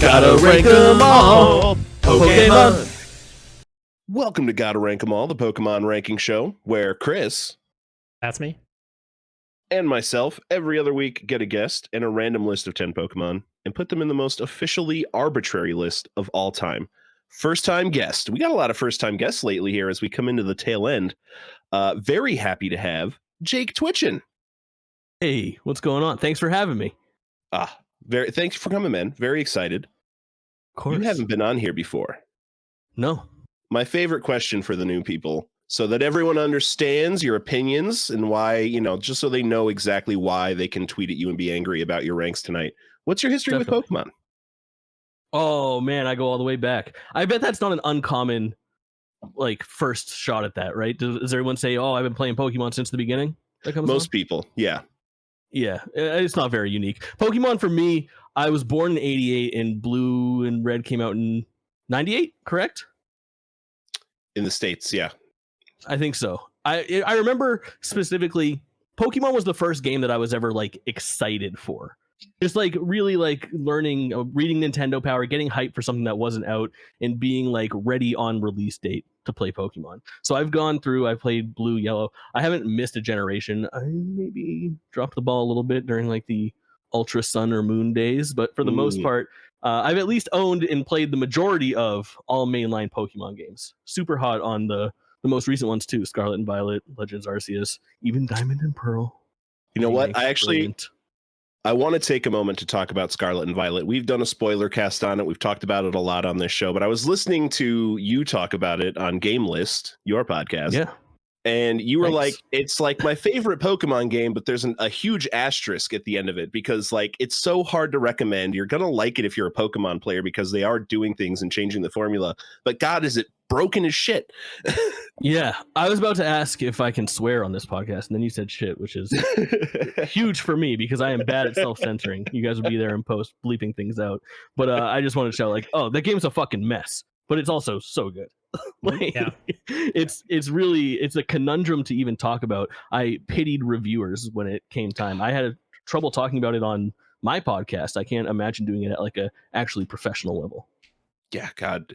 Gotta rank 'em all, Pokémon. Welcome to Gotta Rank 'em All, the Pokemon ranking show, where Chris That's me. and myself every other week get a guest and a random list of 10 Pokemon and put them in the most officially arbitrary list of all time. First time guest. We got a lot of first time guests lately here as we come into the tail end. Very happy to have Jake Twitchin. Hey, what's going on? Thanks for having me. Thanks for coming, man. Very excited. Of course. You haven't been on here before. No. My favorite question for the new people, so that everyone understands your opinions and why, just so they know exactly why they can tweet at you and be angry about your ranks tonight. What's your history with Pokemon? Oh, man, I go all the way back. I bet that's not an uncommon, first shot at that, right? Does everyone say, oh, I've been playing Pokemon since the beginning? Most people, yeah. Yeah, it's not very unique. Pokemon, for me, I was born in 88 and Blue and Red came out in 98, correct? In the States, yeah. I think so. I remember specifically, Pokemon was the first game that I was ever excited for. Just really learning, reading Nintendo Power, getting hyped for something that wasn't out, and being ready on release date to play Pokemon. So I've gone through, I've played Blue, Yellow. I haven't missed a generation. I maybe dropped the ball a little bit during the Ultra Sun or Moon days, but for the most part, I've at least owned and played the majority of all mainline Pokemon games. Super hot on the most recent ones too: Scarlet and Violet, Legends Arceus, even Diamond and Pearl. You know what? I want to take a moment to talk about Scarlet and Violet. We've done a spoiler cast on it. We've talked about it a lot on this show, but I was listening to you talk about it on Game List, your podcast. Yeah. And you were like, it's my favorite Pokemon game, but there's a huge asterisk at the end of it because it's so hard to recommend. You're going to like it if you're a Pokemon player because they are doing things and changing the formula. But God, is it broken as shit. Yeah, I was about to ask if I can swear on this podcast, and then you said shit, which is huge for me because I am bad at self-censoring. You guys would be there in post bleeping things out. But I just want to shout oh, that game's a fucking mess, but it's also so good. Yeah. It's a conundrum to even talk about. I pitied reviewers when it came time. I had trouble talking about it on my podcast. I can't imagine doing it at a actually professional level. Yeah, God,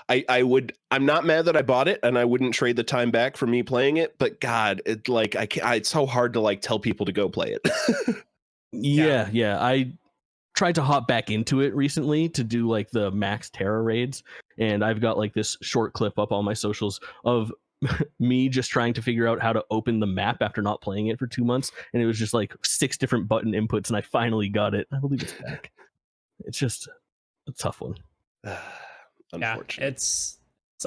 I'm not mad that I bought it, and I wouldn't trade the time back for me playing it. But God, it's so hard to tell people to go play it. Yeah. I tried to hop back into it recently to do the Max Terra raids, and I've got this short clip up on my socials of me just trying to figure out how to open the map after not playing it for 2 months, and it was just 6 different button inputs, and I finally got it. I believe it's back. It's just a tough one. Unfortunately. Yeah, it's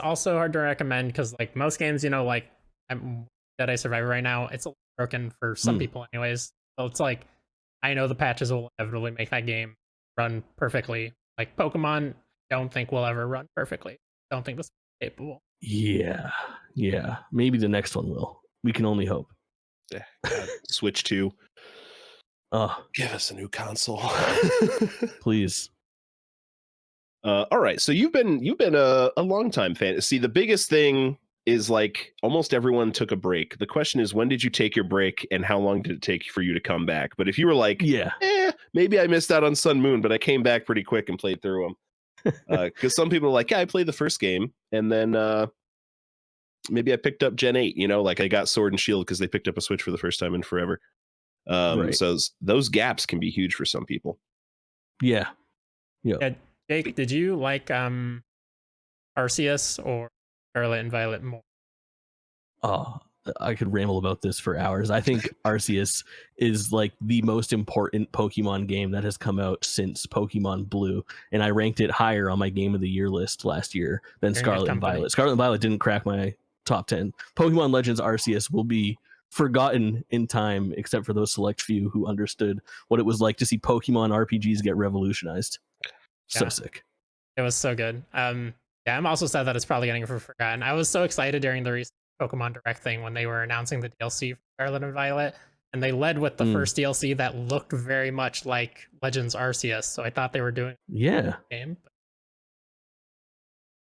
also hard to recommend because most games, I'm Dead Eye Survivor right now, it's a little broken for some people anyways. So it's I know the patches will inevitably make that game run perfectly. Pokemon, don't think will ever run perfectly. Don't think this is capable. Yeah. Maybe the next one will. We can only hope. Yeah, Switch 2. Give us a new console. Please. All right, so you've been a long time fan. See, the biggest thing is almost everyone took a break. The question is, when did you take your break, and how long did it take for you to come back? But if you were maybe I missed out on Sun Moon, but I came back pretty quick and played through them. Because some people are I played the first game, and then maybe I picked up Gen 8. I got Sword and Shield because they picked up a Switch for the first time in forever. Right. So those gaps can be huge for some people. Yeah. Jake, did you like Arceus or Scarlet and Violet more? Oh, I could ramble about this for hours. I think Arceus is the most important Pokemon game that has come out since Pokemon Blue, and I ranked it higher on my Game of the Year list last year than Scarlet and Violet. Scarlet and Violet didn't crack my top 10. Pokemon Legends Arceus will be forgotten in time, except for those select few who understood what it was like to see Pokemon RPGs get revolutionized. So sick. It was so good. I'm also sad that it's probably getting forgotten. I was so excited during the recent Pokemon Direct thing when they were announcing the DLC for Scarlet and Violet, and they led with the first DLC that looked very much like Legends Arceus. So I thought they were doing the game.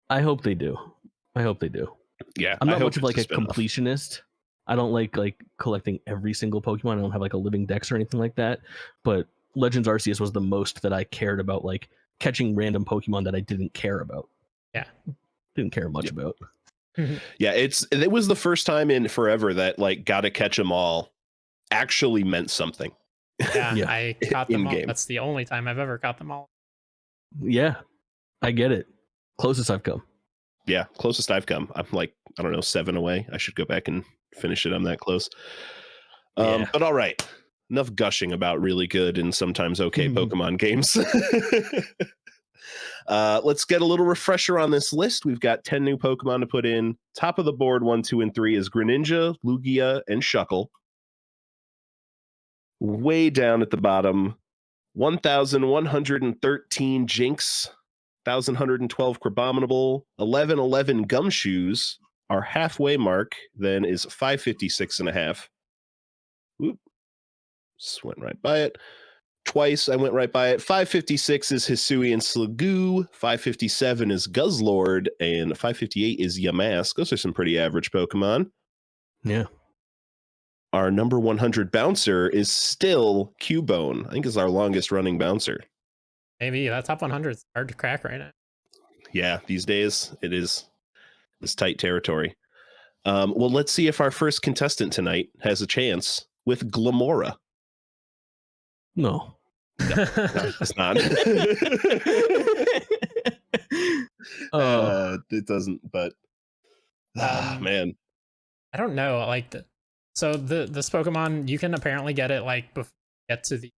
I hope they do. Yeah, I'm not much of a completionist. I don't like collecting every single Pokemon. I don't have a living dex or anything like that. But Legends Arceus was the most that I cared about catching random Pokemon that I didn't care about. Yeah. Didn't care much about. Yeah, it was the first time in forever that like gotta catch them all actually meant something. Yeah, Yeah. I caught them all. In-game. That's the only time I've ever caught them all. Yeah, I get it. Closest I've come. Yeah, closest I've come. I'm like, I don't know, 7 away. I should go back and finish it. I'm that close. Yeah. But all right. Enough gushing about really good and sometimes okay Pokemon games. Let's get a little refresher on this list. We've got 10 new Pokemon to put in. Top of the board, 1, 2, and 3 is Greninja, Lugia, and Shuckle. Way down at the bottom, 1,113 Jinx, 1,112 Crabominable, 1,111 Gumshoes. Our halfway mark then is 556 and a half. Oop. Just went right by it. Twice I went right by it. 556 is Hisui and Sliggoo. 557 is Guzzlord. And 558 is Yamask. Those are some pretty average Pokemon. Yeah. Our number 100 bouncer is still Cubone. I think is our longest running bouncer. Maybe that top 100 is hard to crack right now. Yeah, these days it is. It's tight territory. Well, let's see if our first contestant tonight has a chance with Glamora. No. It's not. It doesn't, but man. I don't know. Like, so this Pokemon, you can apparently get it like before you get to the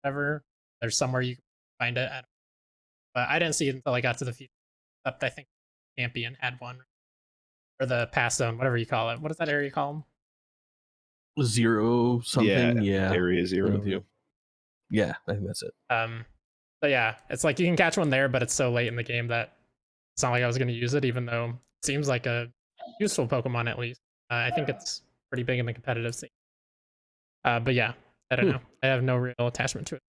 whatever. There's somewhere you can find it. But I didn't see it until I got to the future. Except I think Champion had one, or the Pass Zone, whatever you call it. What does that area call them? 0 something. Yeah. Area 0 with you. Yeah, I think that's it. So yeah, it's like you can catch one there, but it's so late in the game that it's not like I was going to use it, even though it seems like a useful Pokemon at least. I think it's pretty big in the competitive scene. But yeah, I don't know. I have no real attachment to it.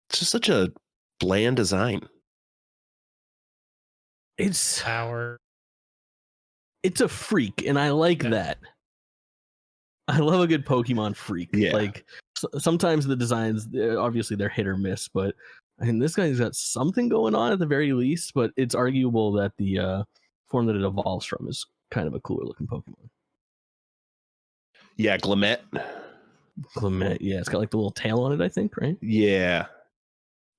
It's just such a bland design. It's Our a freak, and I like that. I love a good Pokemon freak. Yeah. Like sometimes the designs, obviously they're hit or miss, but I mean, this guy's got something going on at the very least. But it's arguable that the form that it evolves from is kind of a cooler looking Pokemon. Yeah, Glamet. Yeah, it's got like the little tail on it, I think, right? Yeah.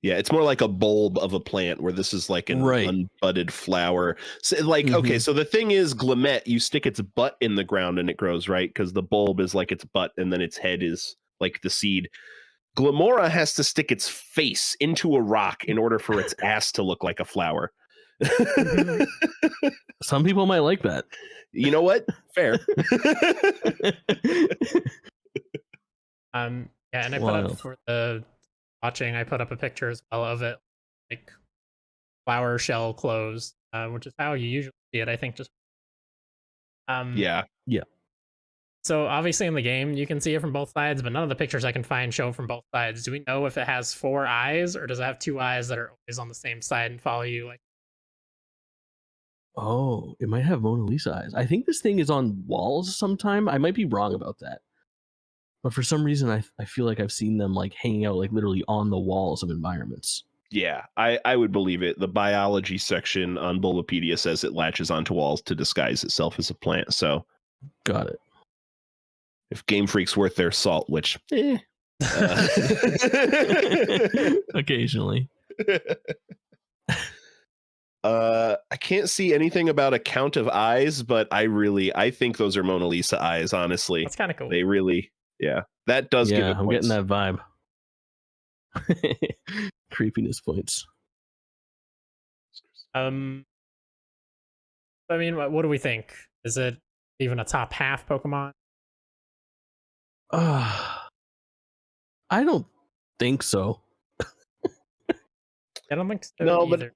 Yeah, it's more like a bulb of a plant where this is like an unbudded flower. So like, okay, so the thing is Glamet, you stick its butt in the ground and it grows, right? Because the bulb is like its butt and then its head is like the seed. Glamora has to stick its face into a rock in order for its ass to look like a flower. Some people might like that. You know what? Fair. yeah, and I put up for the watching, I put up a picture as well of it, like flower shell closed, which is how you usually see it, I think. Just yeah. So obviously in the game you can see it from both sides, but none of the pictures I can find show from both sides. Do we know if it has 4 eyes, or does it have 2 eyes that are always on the same side and follow you? Like, oh, it might have Mona Lisa eyes. I think this thing is on walls sometime. I might be wrong about that. But for some reason, I feel like I've seen them like hanging out like literally on the walls of environments. Yeah, I would believe it. The biology section on Bulbapedia says it latches onto walls to disguise itself as a plant. So, got it. If Game Freak's worth their salt, which occasionally. I can't see anything about a count of eyes, but I think those are Mona Lisa eyes. Honestly, that's kind of cool. They really, that does give it I'm points. getting that vibe. Creepiness points. I mean, what do we think? Is it even a top half Pokemon? I don't think so. I don't think so No, either. But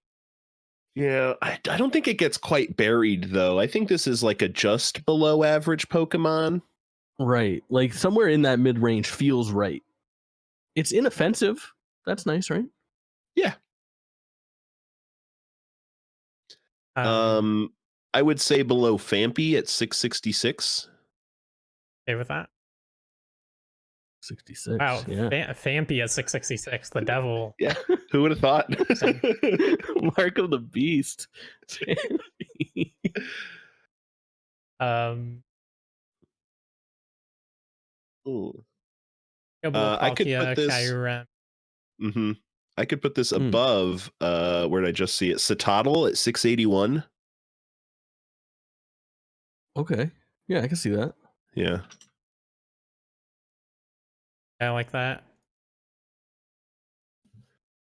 yeah, I don't think it gets quite buried though. I think this is like a just below average Pokemon. Right, like somewhere in that mid range feels right. It's inoffensive. That's nice, right? Yeah. I would say below Fampy at 666. Okay with that. 666. Wow, Yeah. Fampy at 666, the devil. Yeah, who would have thought? Mark of the Beast. Ooh. I I could put this. Kyurem. Mm-hmm. I could put this Hmm. above. Where did I just see it? Citadel at 681. Okay. Yeah, I can see that. Yeah. I like that.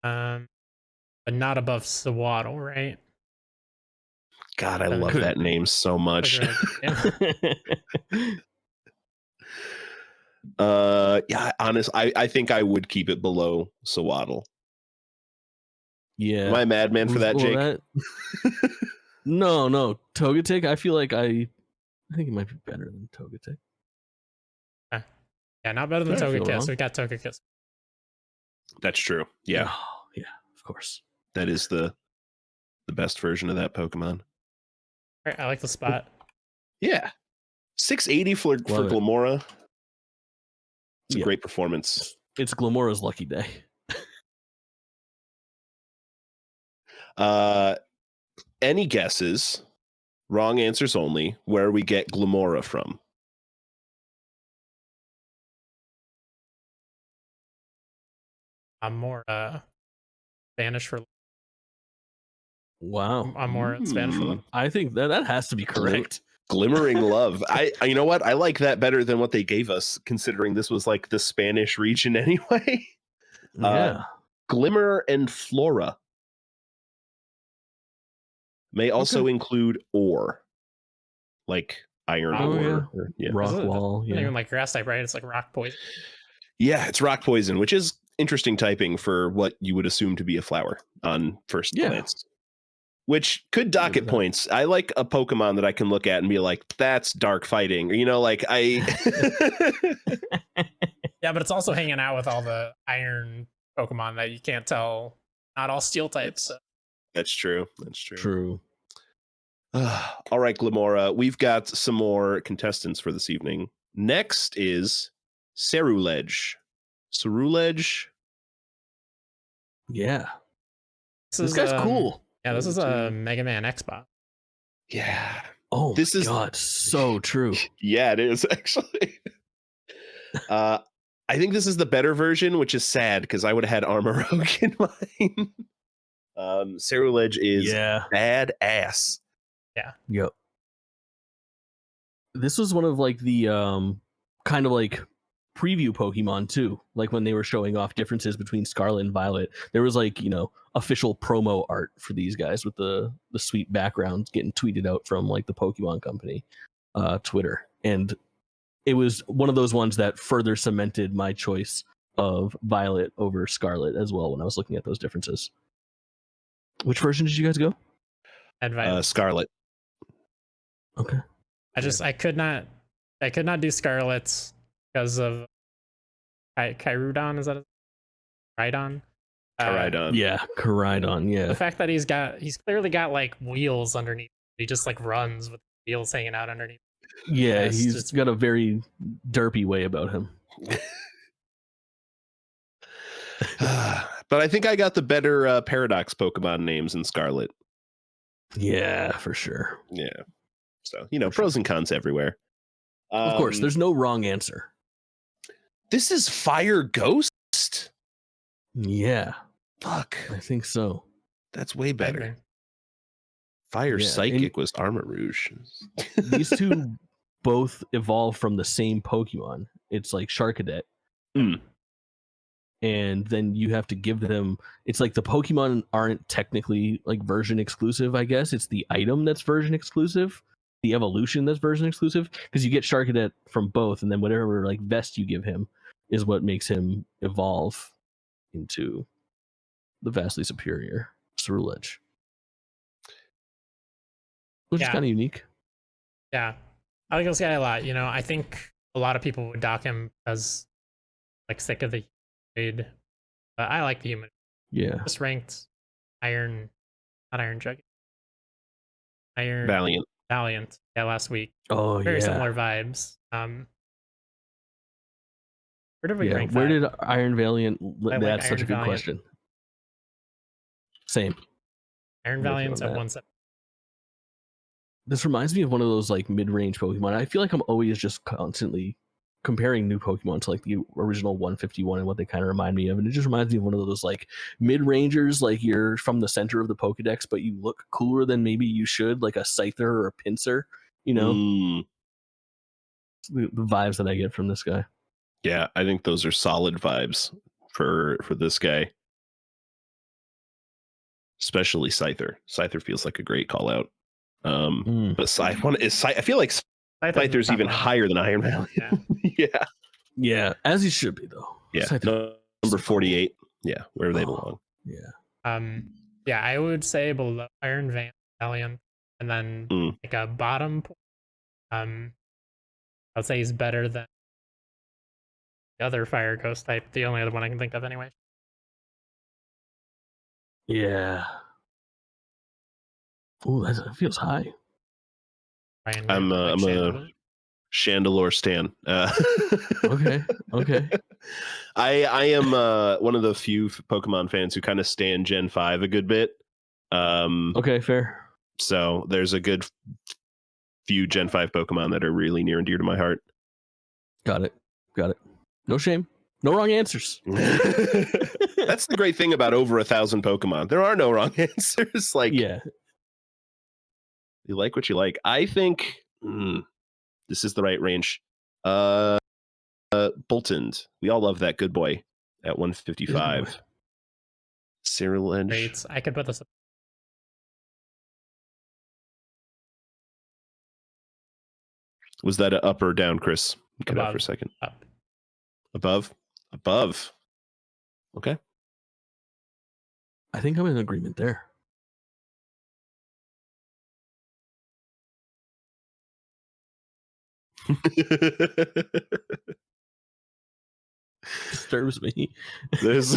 But not above Swaddle, right? God, I love Couldn't that be. name so much. Yeah, I think I would keep it below Sawaddle. Yeah. Am I a madman for that, Jake? No. Togetic, I feel like I think it might be better than Togetic. Yeah, not better than I feel Togekiss. wrong. We got Togekiss. That's true. Yeah. Oh, yeah, of course. That is the best version of that Pokemon. Right, I like the spot. Yeah. 680 for Love it. Glamora. It's a Yeah. great performance. It's Glamora's lucky day. Any guesses? Wrong answers only. Where we get Glamora from? I'm more Spanish for. Wow. I'm more Spanish for love. I think that has to be correct. Glimmering Love. I you know what? I like that better than what they gave us, considering this was like the Spanish region anyway. Yeah. Glimmer and Flora may also include ore, like iron Oh, ore. yeah. Or, yeah. Rock wall. It's not Yeah. even like grass type, right? It's like rock poison. Yeah, it's rock poison, which is interesting typing for what you would assume to be a flower on first glance. Which could dock it points. I like a Pokemon that I can look at and be like, that's dark fighting. Or, you know, like I. Yeah, but it's also hanging out with all the iron Pokemon that you can't tell. Not all steel types. So. That's true. That's true. True. All right, Glamora. We've got some more contestants for this evening. Next is Cerulege. Cerulege. Yeah. This guy's cool. Yeah, this is a Mega Man X-Bot. Yeah. Oh, this is God, so true. Yeah, it is actually. I think this is the better version, which is sad because I would have had Armoroak in mine. Cerulege is badass. Yeah. Yep. This was one of like the kind of like preview Pokemon too. Like when they were showing off differences between Scarlet and Violet, there was like, you know, official promo art for these guys with the sweet backgrounds getting tweeted out from like the Pokemon company Twitter. And it was one of those ones that further cemented my choice of Violet over Scarlet as well when I was looking at those differences. Which version did you guys go? Scarlet. Okay. I could not do Scarlet's because of Kyurem, is that Rhydon? Koraidon. Yeah, Koraidon, yeah. The fact that he's clearly got like wheels underneath. He just like runs with wheels hanging out underneath. Yeah, he's got a very derpy way about him. But I think I got the better Paradox Pokemon names in Scarlet. Yeah, for sure. Yeah. So, you know, pros and cons everywhere. Of course, there's no wrong answer. This is Fire Ghost? Yeah. Fuck. I think so. That's way better. Fire Psychic was Armor Rouge. These two both evolve from the same Pokemon. It's like Charcadet. And then you have to give them, it's like the Pokemon aren't technically like version exclusive, I guess. It's the item that's version exclusive, the evolution that's version exclusive, because you get Charcadet from both, and then whatever like vest you give him is what makes him evolve into the vastly superior Cerulege. Which is kind of unique. Yeah. I like this guy a lot. You know, I think a lot of people would dock him as like sick of the trade. But I like the human. Yeah. Just ranked not Iron Jug. Valiant. Yeah, last week. Oh, Very similar vibes. Where did we rank where that? did Iron Valiant? I like That's such Iron a good Valiant. question. Same. Iron I'm with you Valiant's on at that. 170. This reminds me of one of those like mid-range Pokemon. I feel like I'm always just constantly comparing new Pokemon to like the original 151 and what they kind of remind me of, and it just reminds me of one of those like mid-rangers, like you're from the center of the Pokedex, but you look cooler than maybe you should, like a Scyther or a Pinsir. You know, the vibes that I get from this guy. Yeah, I think those are solid vibes for this guy. Especially Scyther. Scyther feels like a great call out. But I feel like Scyther's even higher than Iron Valiant. Yeah. Yeah, as he should be though. Yeah. Scyther, Number 48. Yeah, where they belong. Yeah. Yeah, I would say below Iron Valiant, and then like a bottom. I'd say he's better than the other Fire Ghost type. The only other one I can think of, anyway. Yeah. Ooh, that feels high. I'm a Chandelure stan. Okay. I am one of the few Pokemon fans who kind of stan Gen 5 a good bit. Okay, fair. So there's a good few Gen 5 Pokemon that are really near and dear to my heart. Got it. No shame. No wrong answers. That's the great thing about over 1,000 Pokemon. There are no wrong answers. Like, yeah. You like what you like. I think this is the right range. Boltund. We all love that good boy at 155. Cyril Edge. Great. I could put this up. Was that an up or down, Chris? Cut out for a second. Up. Above. Okay. I think I'm in agreement there. Disturbs me. There's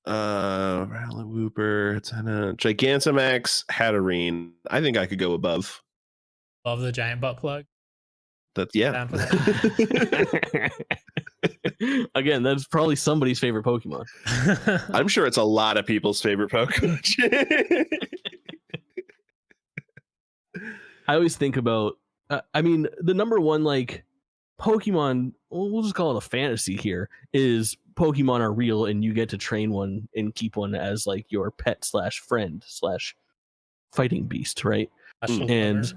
Rallywooper, Gigantamax, Hatterene. I think I could go above. Love the giant butt plug. That's yeah. Down for that. Again, that's probably somebody's favorite Pokemon. I'm sure it's a lot of people's favorite Pokemon. I always think about, I mean, the number one like Pokemon, we'll just call it a fantasy here, is Pokemon are real and you get to train one and keep one as like your pet / friend / fighting beast, right? And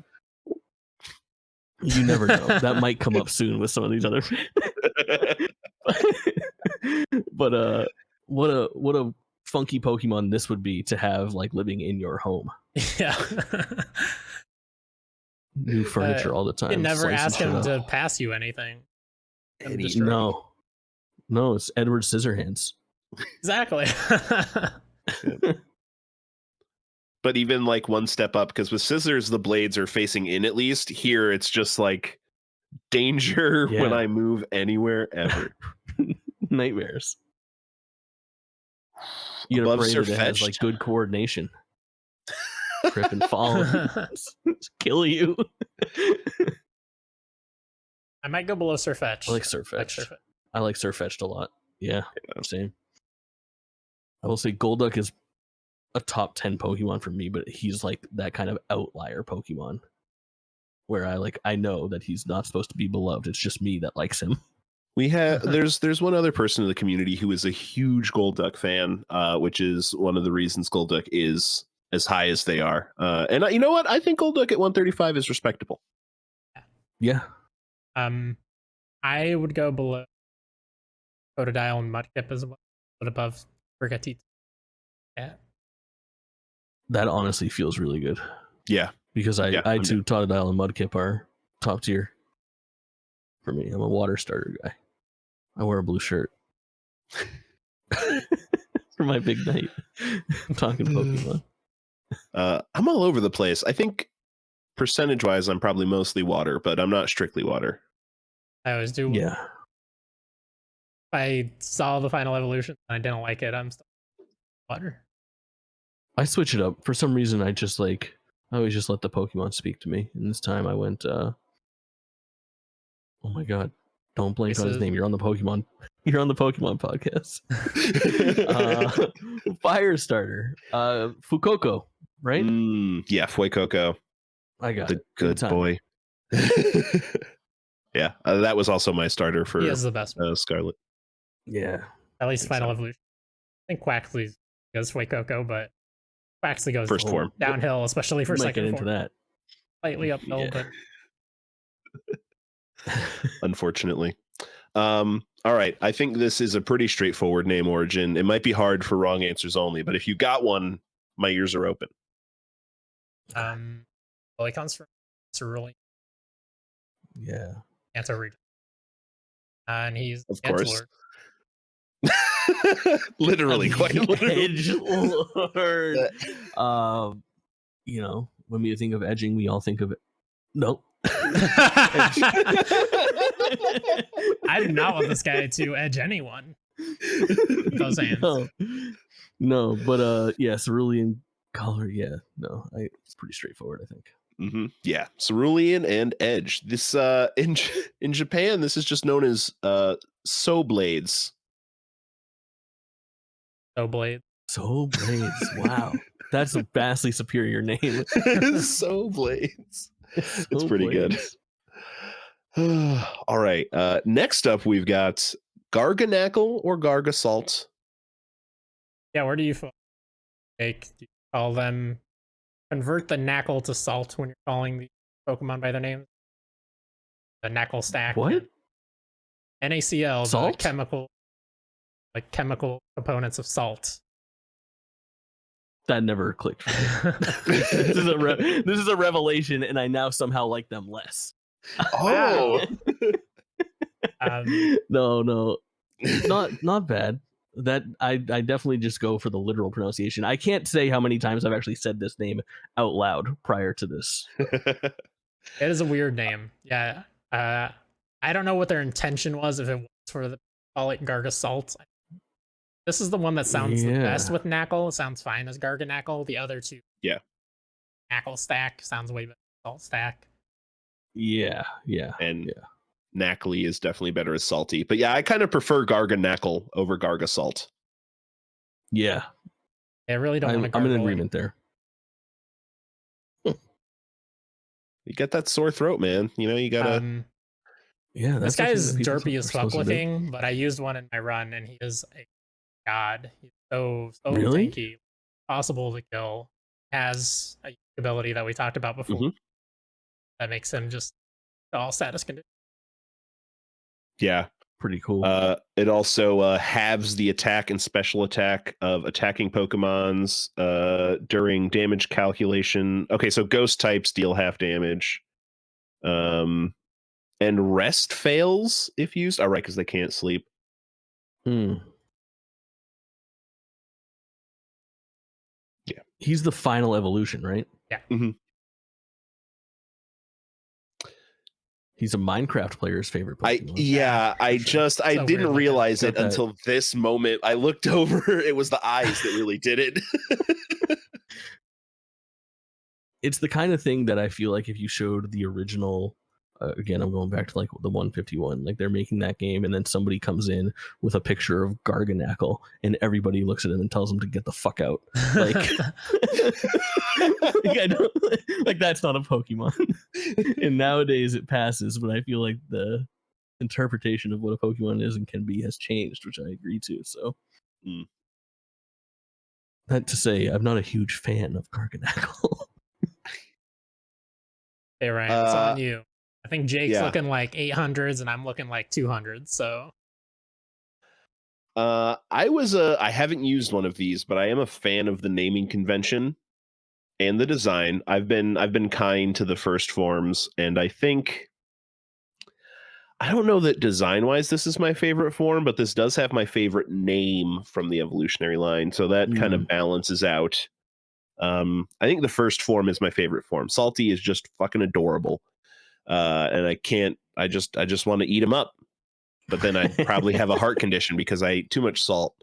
you never know. That might come up soon with some of these other. But what a funky Pokemon this would be to have like living in your home. Yeah. New furniture all the time. You never ask him to pass you anything. No, it's Edward Scissorhands. Exactly. But even like one step up, because with scissors the blades are facing in, at least here it's just like danger when I move anywhere ever. Nightmares. You gotta pray that it has like good coordination. Trip and fall. Kill you. I might go below Sirfetch'd. I like Sirfetch'd. I like Sirfetch'd a lot. Yeah, same. I will say Golduck is a top 10 Pokemon for me, but he's like that kind of outlier Pokemon where I know that he's not supposed to be beloved. It's just me that likes him. We have there's one other person in the community who is a huge Golduck fan, which is one of the reasons Golduck is as high as they are. And you know what? I think Golduck at 135 is respectable. Yeah. I would go below Totodile and Mudkip as well, but above Brigatito. Yeah. That honestly feels really good. Yeah. Because I too, Totodile and Mudkip are top tier for me. I'm a water starter guy. I wear a blue shirt. For my big night. I'm talking Pokemon. I'm all over the place. I think percentage-wise, I'm probably mostly water, but I'm not strictly water. I always do. Yeah. I saw the final evolution and I didn't like it. I'm still water. I switch it up. For some reason, I I always just let the Pokemon speak to me. And this time I went, oh my god, don't blank on his name. You're on the Pokemon. You're on the Pokemon podcast. Firestarter, Fuecoco, right? Yeah, Fuecoco. I got the it. good boy. Yeah, that was also my starter for. He is the best. Scarlet. Yeah, at least Final Evolution. I think Quaxley goes Fuecoco, but Quaxley goes first form downhill, especially for second get form. into that. Slightly uphill, but unfortunately. All right, I think this is a pretty straightforward name origin. It might be hard for wrong answers only, but if you got one, my ears are open. well, it comes from Cerulean. Yeah, Kanto region, and he's of course. Literally, quite literally. You know, when we think of edging, we all think of it. Nope. I do not want this guy to edge anyone. Those hands. No, but yeah, Cerulean color. Yeah, no, it's pretty straightforward, I think. Yeah, Cerulean and Edge. This in Japan, this is just known as So Blades. So Blades. Wow, that's a vastly superior name. So Blades. It's pretty good. All right. Next up, we've got Garganackle or Gargasalt. Yeah, where do you call them? Convert the Knackle to Salt when you're calling the Pokemon by their name. The Knackle stack. What? NaCl, salt? The chemical components of salt. That never clicked for me. This is a revelation, and I now somehow like them less. Oh. No, not bad. That I definitely just go for the literal pronunciation. I can't say how many times I've actually said this name out loud prior to this. It is a weird name. Yeah. I don't know what their intention was, if it was for the call it Gargasalt. This is the one that sounds the best with Knackle. It sounds fine as Garganackle. The other two, Knackle stack sounds way better than Salt stack. Yeah. And Knackly is definitely better as Salty. But yeah, I kind of prefer Garganackle over Gargasalt. Yeah. I really don't want to. I'm in agreement there. You get that sore throat, man. You know, you gotta. Yeah, this guy is derpy as fuck looking, but I used one in my run, and he is a god. He's so really tanky, possible to kill. Has a ability that we talked about before that makes him just all status condition. Yeah, pretty cool. It also halves the attack and special attack of attacking Pokemons during damage calculation. Okay, so ghost types deal half damage. And rest fails if used. All right, because they can't sleep. Yeah. He's the final evolution, right? Yeah. He's a Minecraft player's favorite Pokemon. I didn't realize it until this moment. I looked over, it was the eyes that really did it. It's the kind of thing that I feel like if you showed the original, again, I'm going back to like the 151, like they're making that game and then somebody comes in with a picture of Garganackle and everybody looks at him and tells him to get the fuck out. Like, like that's not a Pokemon. And nowadays it passes, but I feel like the interpretation of what a Pokemon is and can be has changed, which I agree to. So that to say, I'm not a huge fan of Garganackle. Hey Ryan, it's on you. I think Jake's looking like 800s and I'm looking like 200s. So I haven't used one of these, but I am a fan of the naming convention and the design. I've been kind to the first forms, and I don't know that design wise this is my favorite form, but this does have my favorite name from the evolutionary line, so that kind of balances out. I think the first form is my favorite form. Salty is just fucking adorable. And I just want to eat him up, but then I'd probably have a heart condition because I ate too much salt.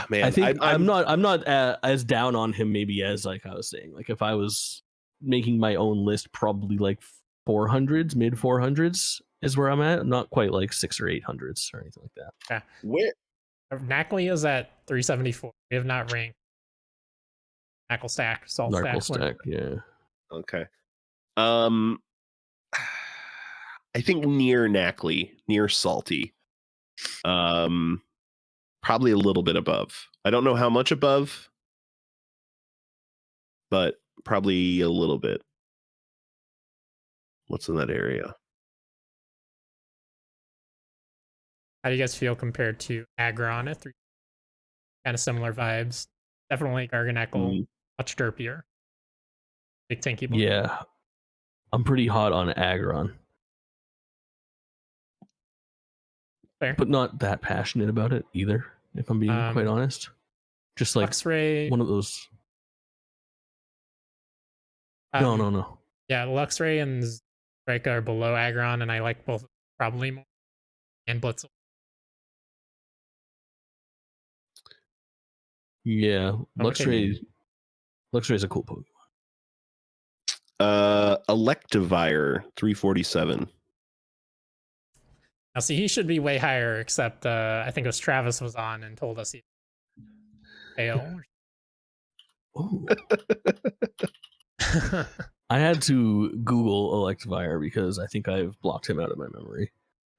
Man, I think I'm not as down on him maybe as like I was saying. Like if I was making my own list, probably like 400s, mid 400s is where I'm at. Not quite like 600s or 800s or anything like that. Yeah. Where Knackley is at 374. We have not ranked Knackle Stack, Salt Narcle Stack. stack, yeah. Okay. I think near Knackley, near Salty. Probably a little bit above. I don't know how much above, but probably a little bit. What's in that area? How do you guys feel compared to Aggron at 3? Kind of similar vibes. Definitely Garganacl, much derpier. Big tanky boy. Yeah. I'm pretty hot on Aggron. Fair. But not that passionate about it either, if I'm being quite honest. Just like Luxray, one of those. No. Yeah, Luxray and Strike are below Aggron, and I like both probably more. And Blitz. Yeah, Luxray is a cool Pokemon. Electivire 347. Now, see, he should be way higher, except I think it was Travis was on and told us he failed. I had to Google Electivire because I think I've blocked him out of my memory.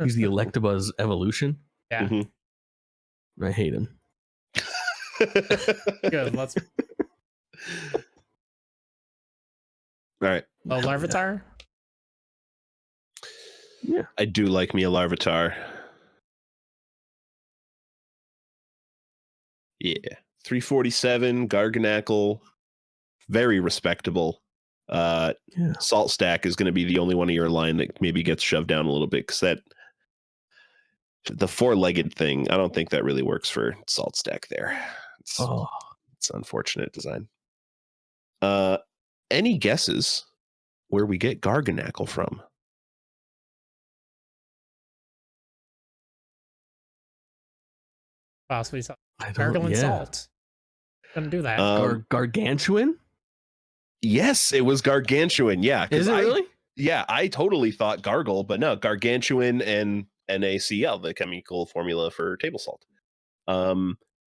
He's the Electabuzz evolution. Yeah. Mm-hmm. I hate him. Good. Let's. All right. Oh, Larvitar? Yeah. I do like me a Larvitar. Yeah. 347, Garganacl, very respectable. Salt Stack is going to be the only one of your line that maybe gets shoved down a little bit because that the four-legged thing, I don't think that really works for Salt Stack there. It's unfortunate design. Any guesses where we get Garganacl from? Possibly Gargle Salt. Couldn't do that. Gargantuan? Yes, it was Gargantuan. Yeah. Is it really? Yeah, I totally thought Gargle, but no, Gargantuan and NaCl, the chemical formula for table salt.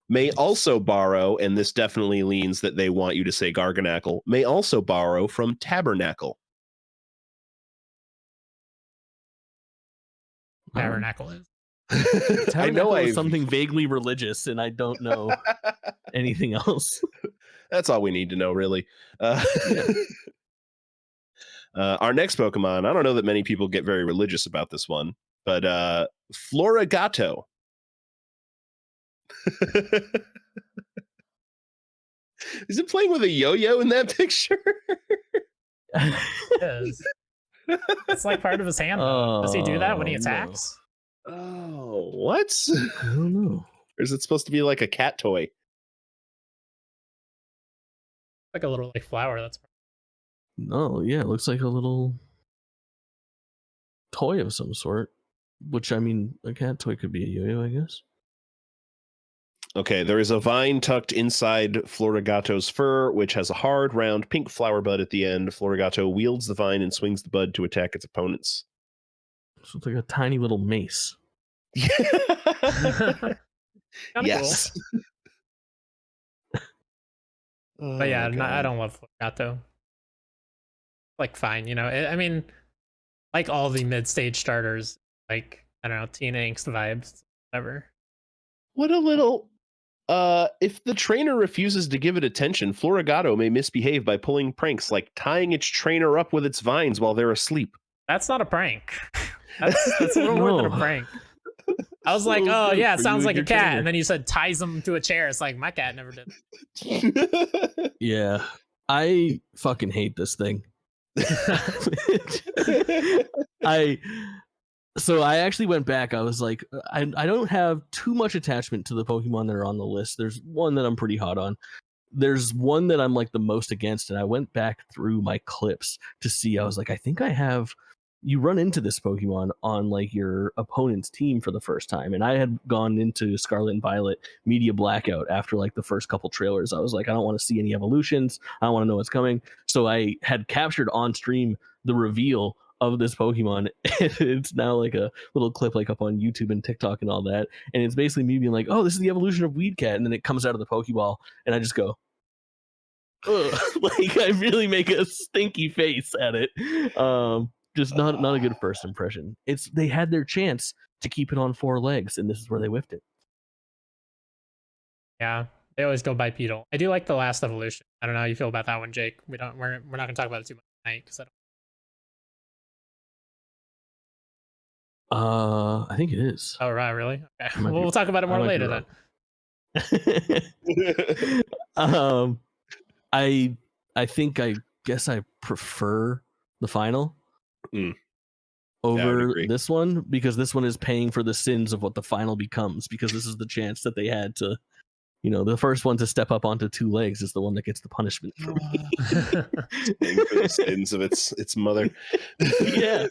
May also borrow, and this definitely leans that they want you to say Garganacl, may also borrow from Tabernacle. Tabernacle is. I know it's something vaguely religious, and I don't know anything else. That's all we need to know, really. Our next Pokemon, I don't know that many people get very religious about this one, but Florigato. Is it playing with a yo-yo in that picture? It is. It's like part of his hand. Does he do that when he attacks? No. Oh, what? I don't know. Or is it supposed to be like a cat toy? Like a little like flower. That's No, yeah, it looks like a little toy of some sort. Which, I mean, a cat toy could be a yo-yo, I guess. Okay, there is a vine tucked inside Florigato's fur, which has a hard, round, pink flower bud at the end. Florigato wields the vine and swings the bud to attack its opponents. So it's like a tiny little mace. Yes. Cool. But yeah, I don't love Florigato. Like, fine, you know. I mean, like all the mid-stage starters, like, I don't know, Teen Angst vibes, whatever. What a little... if the trainer refuses to give it attention, Florigato may misbehave by pulling pranks like tying its trainer up with its vines while they're asleep. That's not a prank. That's a little more than a prank. I was like, oh yeah, it sounds like a cat. Trainer. And then you said ties him to a chair. It's like, my cat never did. Yeah. I fucking hate this thing. I actually went back. I was like, I don't have too much attachment to the Pokemon that are on the list. There's one that I'm pretty hot on. There's one that I'm like the most against, and I went back through my clips to see. I was like, I think I have you run into this Pokemon on like your opponent's team for the first time. And I had gone into Scarlet and Violet media blackout after like the first couple trailers. I was like, I don't want to see any evolutions. I don't want to know what's coming. So I had captured on stream the reveal of this Pokemon. It's now like a little clip like up on YouTube and TikTok and all that. And it's basically me being like, oh, this is the evolution of Weedcat. And then it comes out of the Pokeball and I just go, ugh. Like I really make a stinky face at it. Just not a good first impression. They had their chance to keep it on 4 legs, and this is where they whiffed it. Yeah, they always go bipedal. I do like the last evolution. I don't know how you feel about that one, Jake. We're not gonna talk about it too much tonight because I think it is. Oh right, really? Okay. Well, we'll talk about it more later then. I think I guess I prefer the final over this one because this one is paying for the sins of what the final becomes, because this is the chance that they had to, the first one to step up onto 2 legs is the one that gets the punishment for me. Paying for the sins of its mother. Yeah.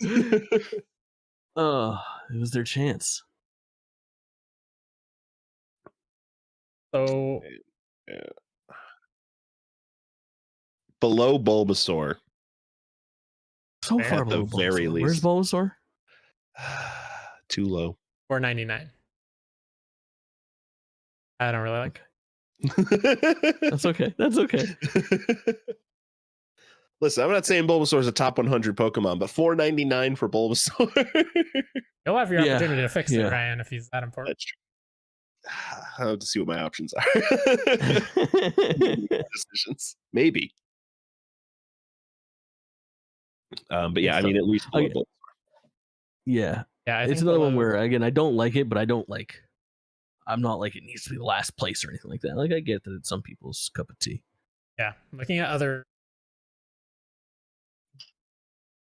It was their chance. So below Bulbasaur. So far below the very Bulbasaur. least. Where's Bulbasaur? Too low. $4.99. I don't really like. That's okay. That's okay. Listen, I'm not saying Bulbasaur is a top 100 Pokemon, but $4.99 for Bulbasaur. You'll have your opportunity to fix it, Ryan, if he's that important. That's true. I'll have to see what my options are. Decisions. Maybe. But yeah, I mean, at least yeah. Yeah, it's another one where, again, I don't like it, but I'm not like it needs to be the last place or anything like that. Like, I get that it's some people's cup of tea. Yeah, looking at other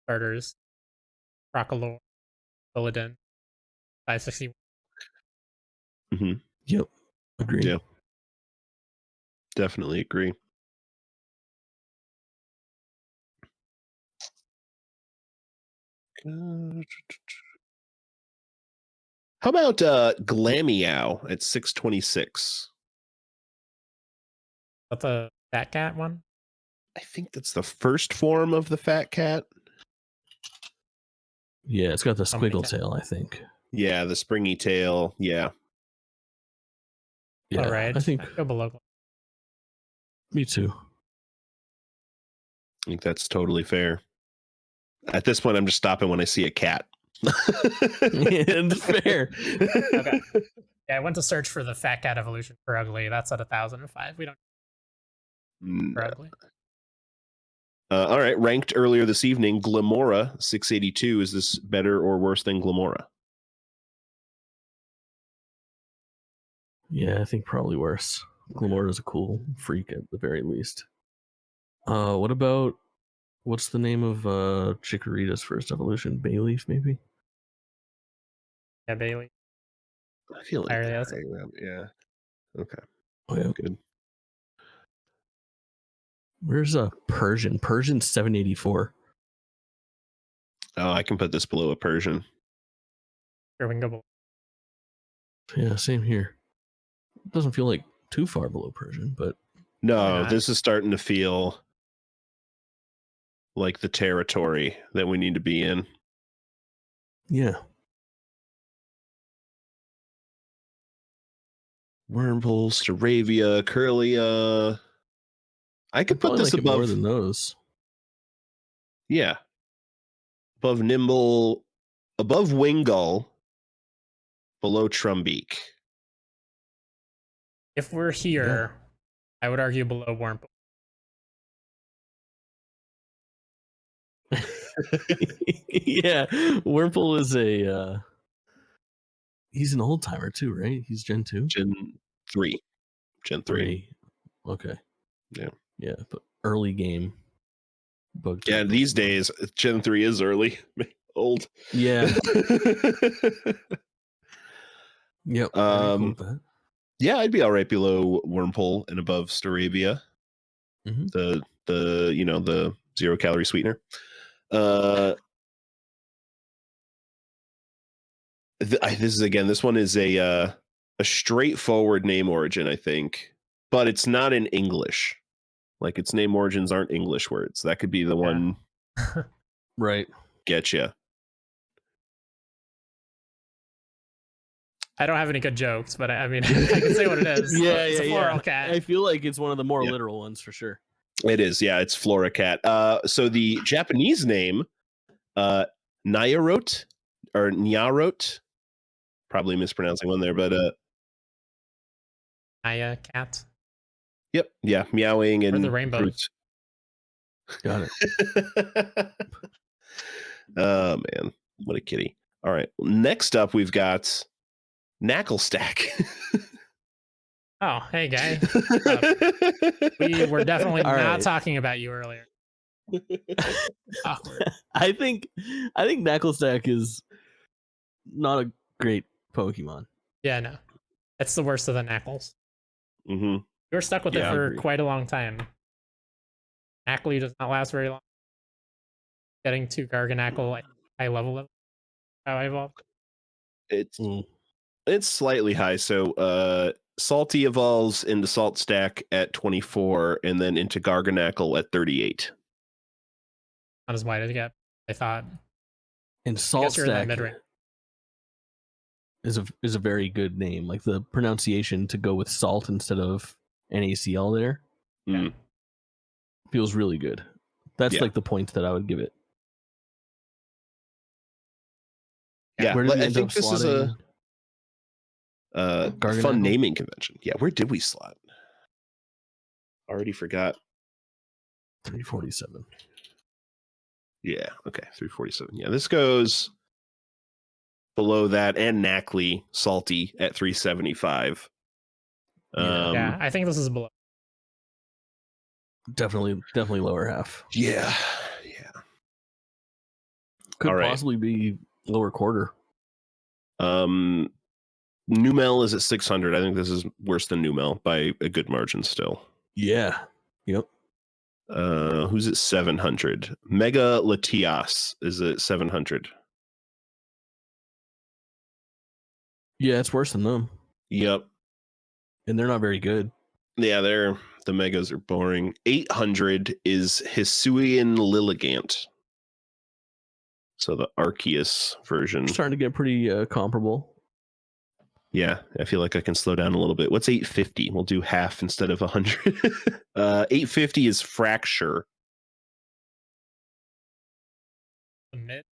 starters, Crocalor, Illidan, 560. Yep, agree. Yeah, definitely agree. How about Glameow at 626? That's the Fat Cat one? I think that's the first form of the Fat Cat. Yeah, it's got the squiggle tail, I think. Yeah, the springy tail. Yeah. Yeah, all right. I think go below. Me too. I think that's totally fair. At this point, I'm just stopping when I see a cat. It's fair. Okay. Yeah, I went to search for the Fat Cat evolution for ugly. That's at 1,005. We don't for ugly. All right, ranked earlier this evening, Glamora 682. Is this better or worse than Glamora? Yeah, I think probably worse. Glamora is a cool freak at the very least. What's the name of Chikorita's first evolution? Bayleaf, maybe? Yeah, Bailey. I feel like yeah. Okay. Oh, yeah. Good. Where's Persian? Persian 784. Oh, I can put this below a Persian. Sure, we can go below. Yeah, same here. It doesn't feel like too far below Persian, but no, this is starting to feel like the territory that we need to be in. Yeah. Wurmple, Staravia, Curlia. I could put this like above more than those. Yeah. Above Nimble, above Wingull, below Trumbeak. If we're here, I would argue below Wurmple. Yeah, Wurmple is he's an old timer too, right? He's Gen 2? Gen 3. Gen 3. Okay. Yeah. Yeah, but early game. Bug Yeah, these days, Gen 3 is early. Old. Yeah. Yep. Yeah, I'd be all right below Wurmple and above Staravia. Mm-hmm. The 0-calorie sweetener. This one is a straightforward name origin, I think, but it's not in English. Like its name origins aren't English words. That could be the one. Right. Getcha. I don't have any good jokes, but I mean, I can say what it is. It's a floral cat. I feel like it's one of the more literal ones for sure. It is, yeah. It's Floracat. So the Japanese name, Nyarot or Nyarot, probably mispronouncing one there, but Naya cat. yep, yeah, meowing and the rainbows. fruits. Got it. Oh man, what a kitty! All right, next up we've got Knacklestack. Oh, hey guy. We were definitely not talking about you earlier. Awkward. I think Knacklestack is not a great Pokemon. Yeah, no. It's the worst of the Knackles. Mm-hmm. We were stuck with it for quite a long time. Knackly does not last very long. Getting to Garganacl at high level how I evolved. It's slightly high. So Salty evolves into Salt Stack at 24 and then into Garganacl at 38. Not as wide as it get, I thought. And Salt Stack is a very good name. Like the pronunciation to go with salt instead of NACL there. Yeah. Feels really good. That's like the point that I would give it. Yeah, I think this is a fun naming convention. Yeah, where did we slot? Already forgot. 347. Yeah, okay, 347. Yeah, this goes below that, and Knackley, Salty at 375. Yeah, I think this is below. Definitely lower half. Yeah. Could possibly be lower quarter. Numel is at 600. I think this is worse than Numel by a good margin still. Yeah. Yep. Who's at 700? Mega Latias is at 700. Yeah, it's worse than them. Yep. And they're not very good. Yeah, the megas are boring. 800 is Hisuian Lilligant. So the Arceus version. It's starting to get pretty comparable. Yeah, I feel like I can slow down a little bit. What's 850? We'll do half instead of 100. 850 is Fracture. The mid?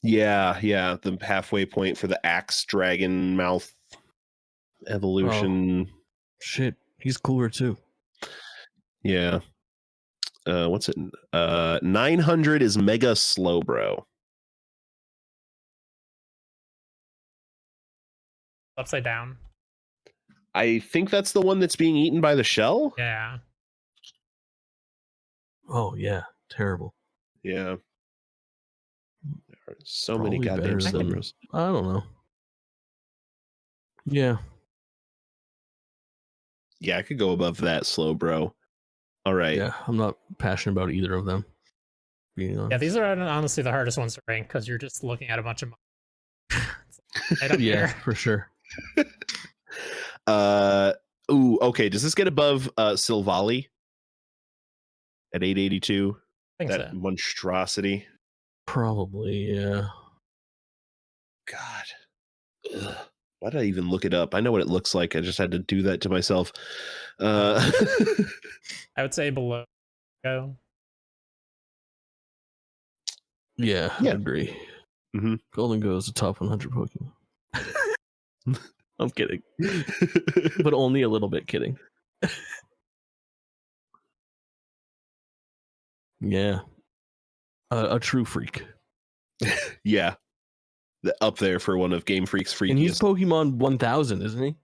Yeah, the halfway point for the Axe Dragon Mouth evolution. Oh, shit, he's cooler too. Yeah. What's it? 900 is Mega Slowbro. Upside down. I think that's the one that's being eaten by the shell. Yeah. Oh yeah, terrible. Yeah. There are so many goddamn Slowbros. I don't know. Yeah. Yeah, I could go above that Slowbro. All right. Yeah, I'm not passionate about either of them. Yeah, these are honestly the hardest ones to rank because you're just looking at a bunch of right up yeah, here. For sure. Okay. Does this get above Silvally at 882? I think that monstrosity. Probably, yeah. God. Ugh. Why did I even look it up? I know what it looks like. I just had to do that to myself. I would say below go. Yeah, I agree. Mm-hmm. Golden Go is a top 100 Pokemon. I'm kidding. But only a little bit kidding. Yeah. A true freak. Yeah. Up there for one of Game Freak's freakiest. And he's Pokemon 1000, isn't he?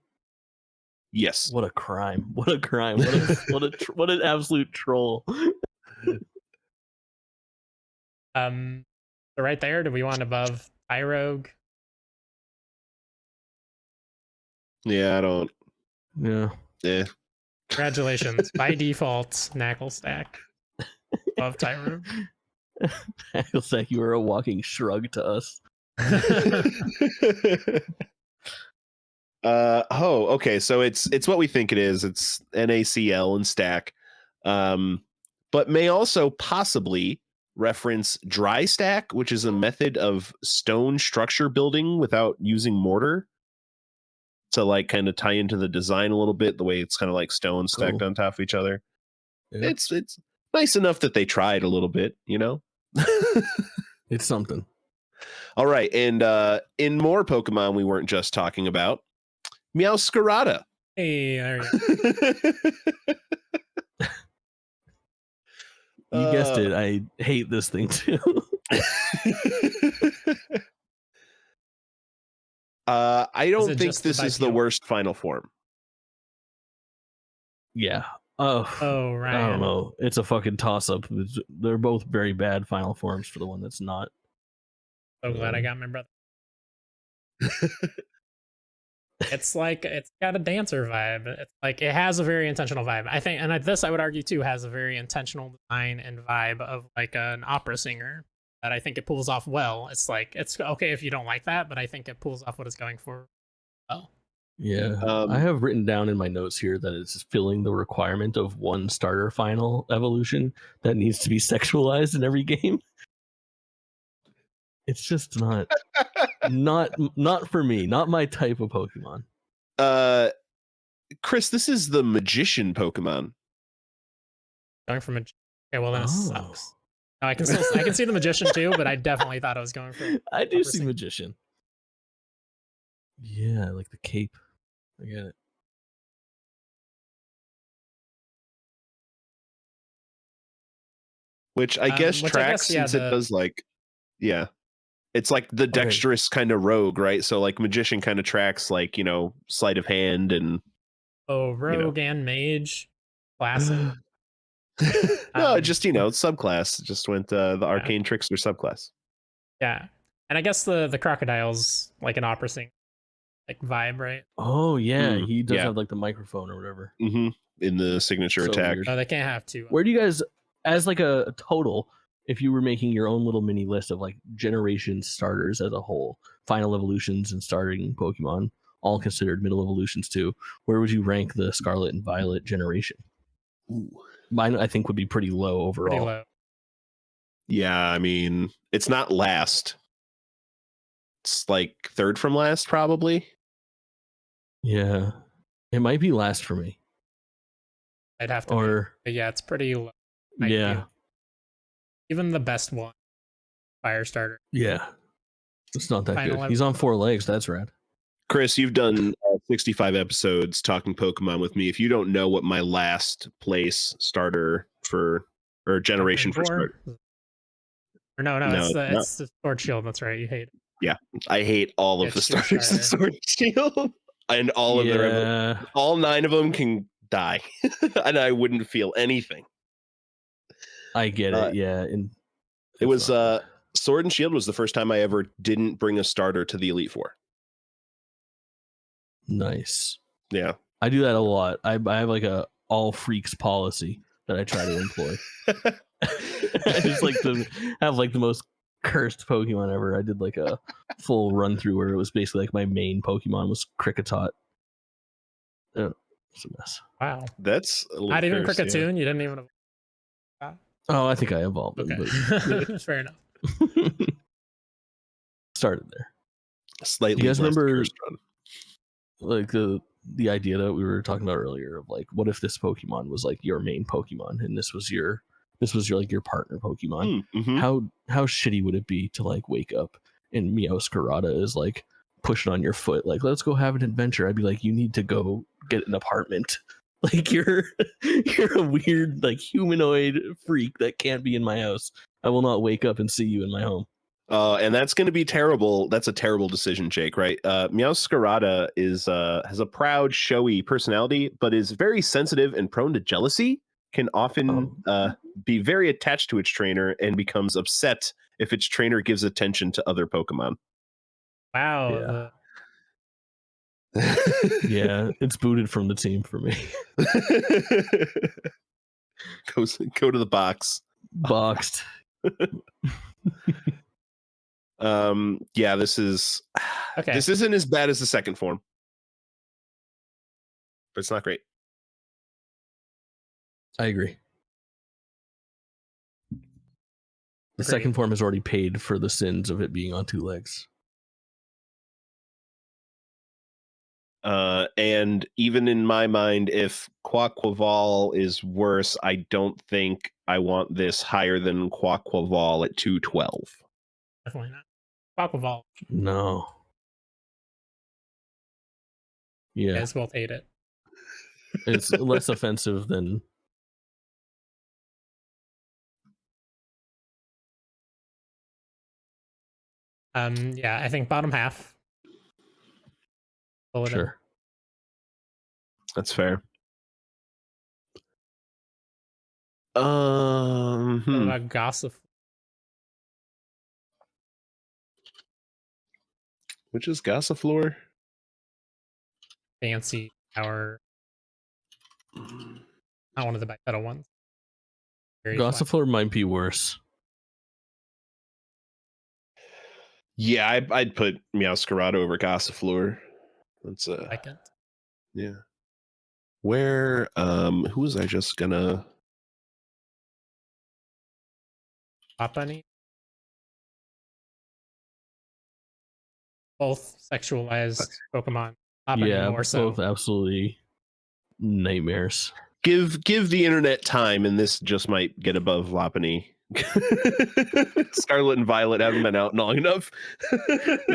Yes. What a crime. What a crime. What an absolute troll. So right there, do we want above Tyrogue? Yeah, I don't. Yeah. Yeah. Congratulations. By default, Knacklestack above Tyrogue. Knacklestack, you are a walking shrug to us. Okay. So it's what we think it is. It's NaCl and stack, but may also possibly reference dry stack, which is a method of stone structure building without using mortar. To like kind of tie into the design a little bit, the way it's kind of like stone stacked on top of each other. Yeah. It's nice enough that they tried a little bit, you know. It's something. All right, and in more Pokemon we weren't just talking about, Meowscarada. Hey, there you You guessed it. I hate this thing too. I don't think just the this is the bipedal? worst final form. Yeah. Oh, Oh, I Ryan. don't know. It's a fucking toss up. They're both very bad final forms for the one that's not. So glad I got my brother. It's like it's got a dancer vibe. It's like it has a very intentional vibe. I think, and this I would argue too has a very intentional design and vibe of like an opera singer that I think it pulls off well. It's like it's okay if you don't like that, but I think it pulls off what it's going for well. Yeah. I have written down in my notes here that it's filling the requirement of one starter final evolution that needs to be sexualized in every game. It's just not for me, not my type of Pokemon. Chris, this is the magician Pokemon. Going from a okay, well then it Oh. sucks. No, I can see the magician too, but I definitely thought I was going for. I do opera see singer. magician. Yeah, like the cape. I get it. Which I guess which I tracks guess, yeah, since it does like, yeah, it's like the dexterous kind of rogue, right? So like magician kind of tracks like, you know, sleight of hand and Oh, rogue and mage, classic. no, just, you know, subclass. Just went the arcane trickster subclass. Yeah, and I guess the crocodile's like an opera singer like vibe, right? Oh yeah, Mm, he does yeah. have like the microphone or whatever. In the signature So attack. weird. No, they can't have two. Where do you guys, as like a total, if you were making your own little mini list of like generation starters as a whole, final evolutions and starting Pokemon, all considered middle evolutions too, where would you rank the Scarlet and Violet generation? Ooh. Mine, I think, would be pretty low overall. Pretty low. Yeah, I mean, it's not last. It's like third from last, probably. Yeah, it might be last for me. I'd have to. Or but yeah, it's pretty low. yeah, Even the best one, Firestarter. yeah, it's not that Final good. He's on 4 legs. That's rad. Chris, you've done 65 episodes talking Pokemon with me. If you don't know what my last place starter for or generation for starter, or no, No, it's the Sword Shield. That's right. You hate it. yeah, I hate all of the It's your starters in starter. Sword Shield, and all of their all 9 of them can die, and I wouldn't feel anything. I get it. Yeah, and it was Sword and Shield was the first time I ever didn't bring a starter to the Elite Four. Nice. Yeah, I do that a lot. I have like a all freaks policy that I try to employ. I just like to have like the most cursed Pokemon ever. I did like a full run through where it was basically like my main Pokemon was Kricketot. It's a mess. Wow, that's a not even cursed, Kricketune. You didn't even. Oh, I think I evolved him, Okay, fair enough. but started there. Slightly. You guys remember cursed run. Like the idea that we were talking about earlier of like, what if this Pokemon was like your main Pokemon and this was your like your partner Pokemon? Mm-hmm. How shitty would it be to like wake up and Meowscarada is like pushing on your foot, like, let's go have an adventure? I'd be like, you need to go get an apartment. Like you're a weird like humanoid freak that can't be in my house. I will not wake up and see you in my home. And that's going to be terrible. That's a terrible decision, Jake, right? Meowscarada is has a proud, showy personality, but is very sensitive and prone to jealousy. Can often be very attached to its trainer and becomes upset if its trainer gives attention to other Pokemon. Wow. Yeah, it's booted from the team for me. Go to the box. Boxed. Yeah, this is Okay. this isn't as bad as the second form, but it's not great. I agree. The Agreed. second form has already paid for the sins of it being on two legs. And even in my mind, if Quaquaval is worse, I don't think I want this higher than Quaquaval at 212. Definitely not. Quaquaval. No. You Yeah, guys both hate it. it's less offensive than. Yeah, I think bottom half. Bulletin. Sure. That's fair. What about Gossip? Which is Gossifleur? Fancy Tower. Not one of the bipedal ones. Very flat. Gossifleur might be worse. Yeah, I'd put Meowscarada over Gossifleur. That's Second. yeah. Where who was I just gonna Trapani. Both sexualized Pokemon. Trapani Yeah, more so. both absolutely nightmares. give the internet time, and this just might get above Lopunny. Scarlet and Violet haven't been out long enough.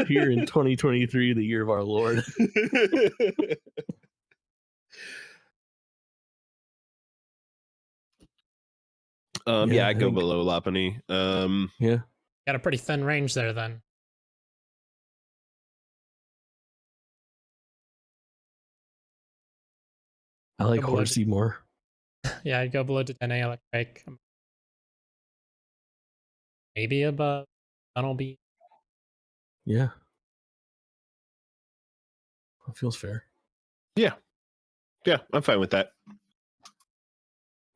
Here in 2023, the year of our Lord. Yeah, I go think- below Lopunny. Yeah. Got a pretty thin range there then. I like Go below Horsey more. Yeah, I'd go below to 10A Electric. Maybe above Tunnel Beat. Yeah. That feels fair. Yeah, I'm fine with that.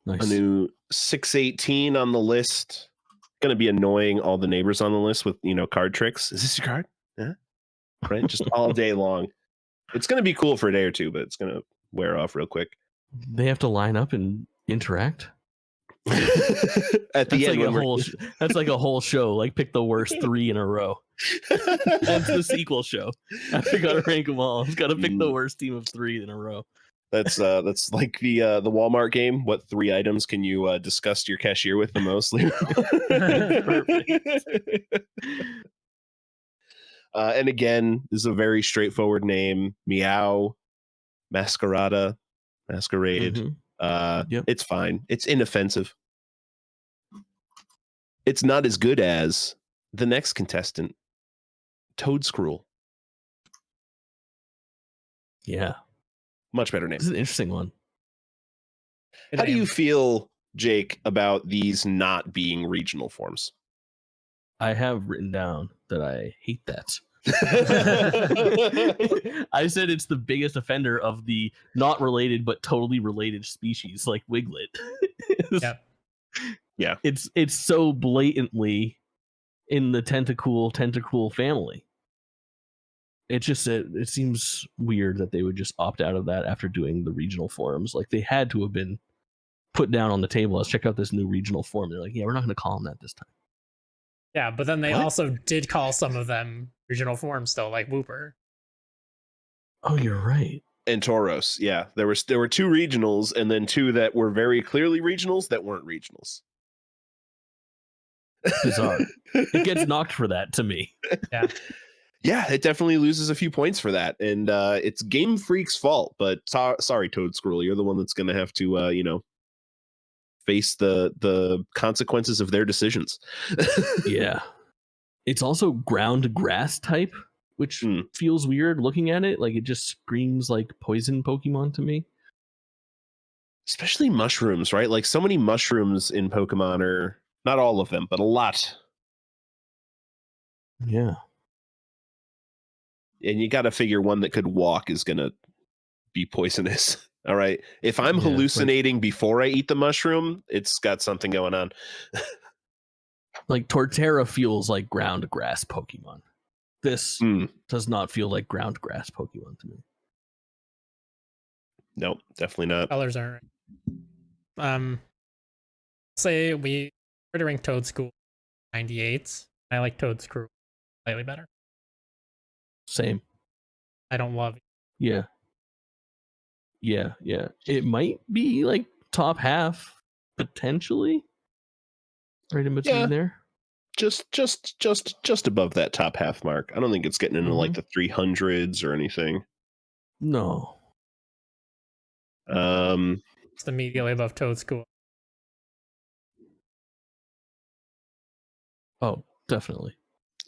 Nice. A new 618 on the list. Gonna be annoying all the neighbors on the list with card tricks. Is this your card? Yeah. Right, just all day long. It's gonna be cool for a day or two, but it's gonna wear off real quick. They have to line up and interact. At the That's end, like when that's like a whole show. Like pick the worst 3 in a row. That's the sequel show. After you gotta rank them all, it's gotta pick the worst team of 3 in a row. That's like the Walmart game. What 3 items can you disgust your cashier with the most? And again, this is a very straightforward name. Meow, Masquerade. Mhm. Yep. It's fine. It's inoffensive. It's not as good as the next contestant, Toadscruel. Yeah. Much better name. This is an interesting one. Good How do name. you feel, Jake, about these not being regional forms? I have written down that I hate that. I said it's the biggest offender of the not related but totally related species, like Wiglet. Yep. Yeah. It's so blatantly in the tentacool family. It seems weird that they would just opt out of that after doing the regional forums. Like they had to have been put down on the table. Let's check out this new regional form. They're like, yeah, we're not going to call them that this time. Yeah, but then they What? also did call some of them regional forms though, like Wooper. Oh, you're right. And Tauros, yeah. There were 2 regionals and then 2 that were very clearly regionals that weren't regionals. Bizarre. It gets knocked for that to me. Yeah. Yeah, it definitely loses a few points for that. And it's Game Freak's fault, but sorry, Toadscruel, you're the one that's going to have to face the consequences of their decisions. Yeah. It's also ground grass type, which feels weird looking at it. Like it just screams like poison Pokemon to me. Especially mushrooms, right? Like so many mushrooms in Pokemon are not all of them, but a lot. Yeah. And you got to figure one that could walk is going to be poisonous. All right. If I'm hallucinating before I eat the mushroom, it's got something going on. Like Torterra feels like ground grass Pokemon. This does not feel like ground grass Pokemon to me. Nope, definitely not. Colors aren't right. Say we were to rank Toad School 98. I like Toad School slightly better. Same. I don't love it. Yeah. It might be like top half potentially, right in between there. Just above that top half mark. I don't think it's getting into like the 300s or anything. No. Just immediately above Toad School. Oh, definitely.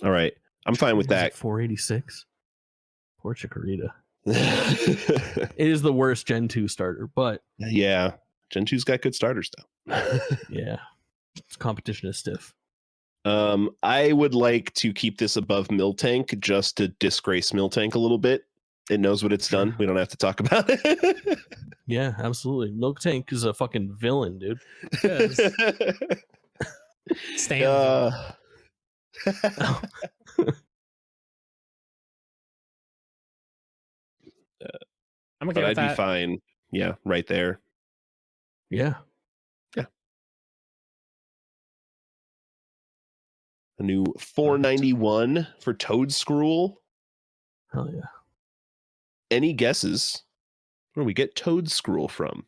All right, I'm fine with that. 486. Poor Chikorita. It is the worst Gen 2 starter, but yeah, Gen 2's got good starters though. yeah, its competition is stiff. I would like to keep this above Miltank just to disgrace Miltank a little bit. It knows what it's done. We don't have to talk about it. Yeah, absolutely. Miltank is a fucking villain, dude. Stand. I'm okay but with I'd that. be fine. Yeah, right there. Yeah. A new 491 for Toadscruel. Hell yeah. Any guesses where we get Toadscruel from?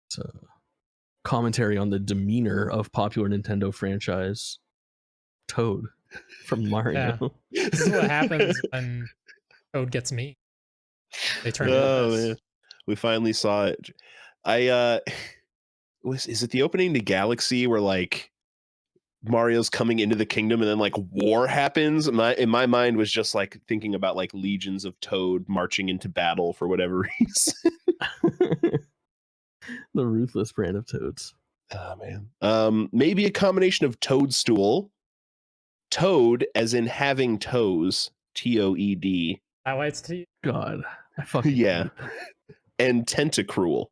It's a commentary on the demeanor of popular Nintendo franchise Toad from Mario. Yeah. This is what happens when Toad gets me. They turn into this. Man. We finally saw it. Is it the opening to Galaxy where like Mario's coming into the kingdom and then like war happens? In my mind was just like thinking about like legions of Toad marching into battle for whatever reason. The ruthless brand of Toads. Oh man. Maybe a combination of Toadstool, Toad as in having toes, TOED. That why it's T. God, I fucking Yeah, and Tentacruel.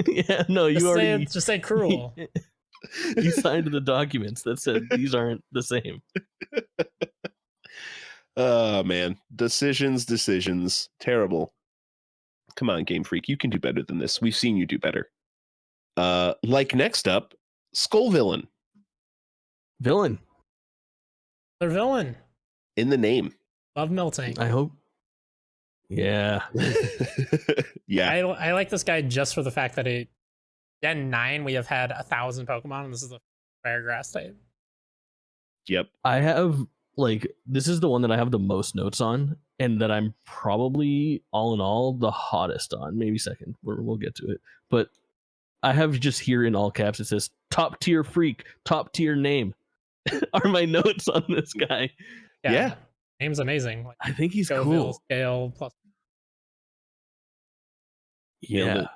Yeah, no, you already just say cruel. You signed the documents that said these aren't the same. Oh man, decisions, terrible. Come on, Game Freak, you can do better than this. We've seen you do better. Like next up, Skull Villain. Villain. They're villain. In the name. Love Miltank. I hope. Yeah. Yeah. I like this guy just for the fact that Gen 9 we have had 1,000 Pokemon and this is a fire grass type. Yep. I have this is the one that I have the most notes on, and that I'm probably all in all the hottest on. Maybe second. We'll get to it. But I have just here in all caps it says top tier freak, top tier name. Are my notes on this guy? Yeah. Name's amazing. Like, I think he's Scoville, cool. Scale plus. Yeah.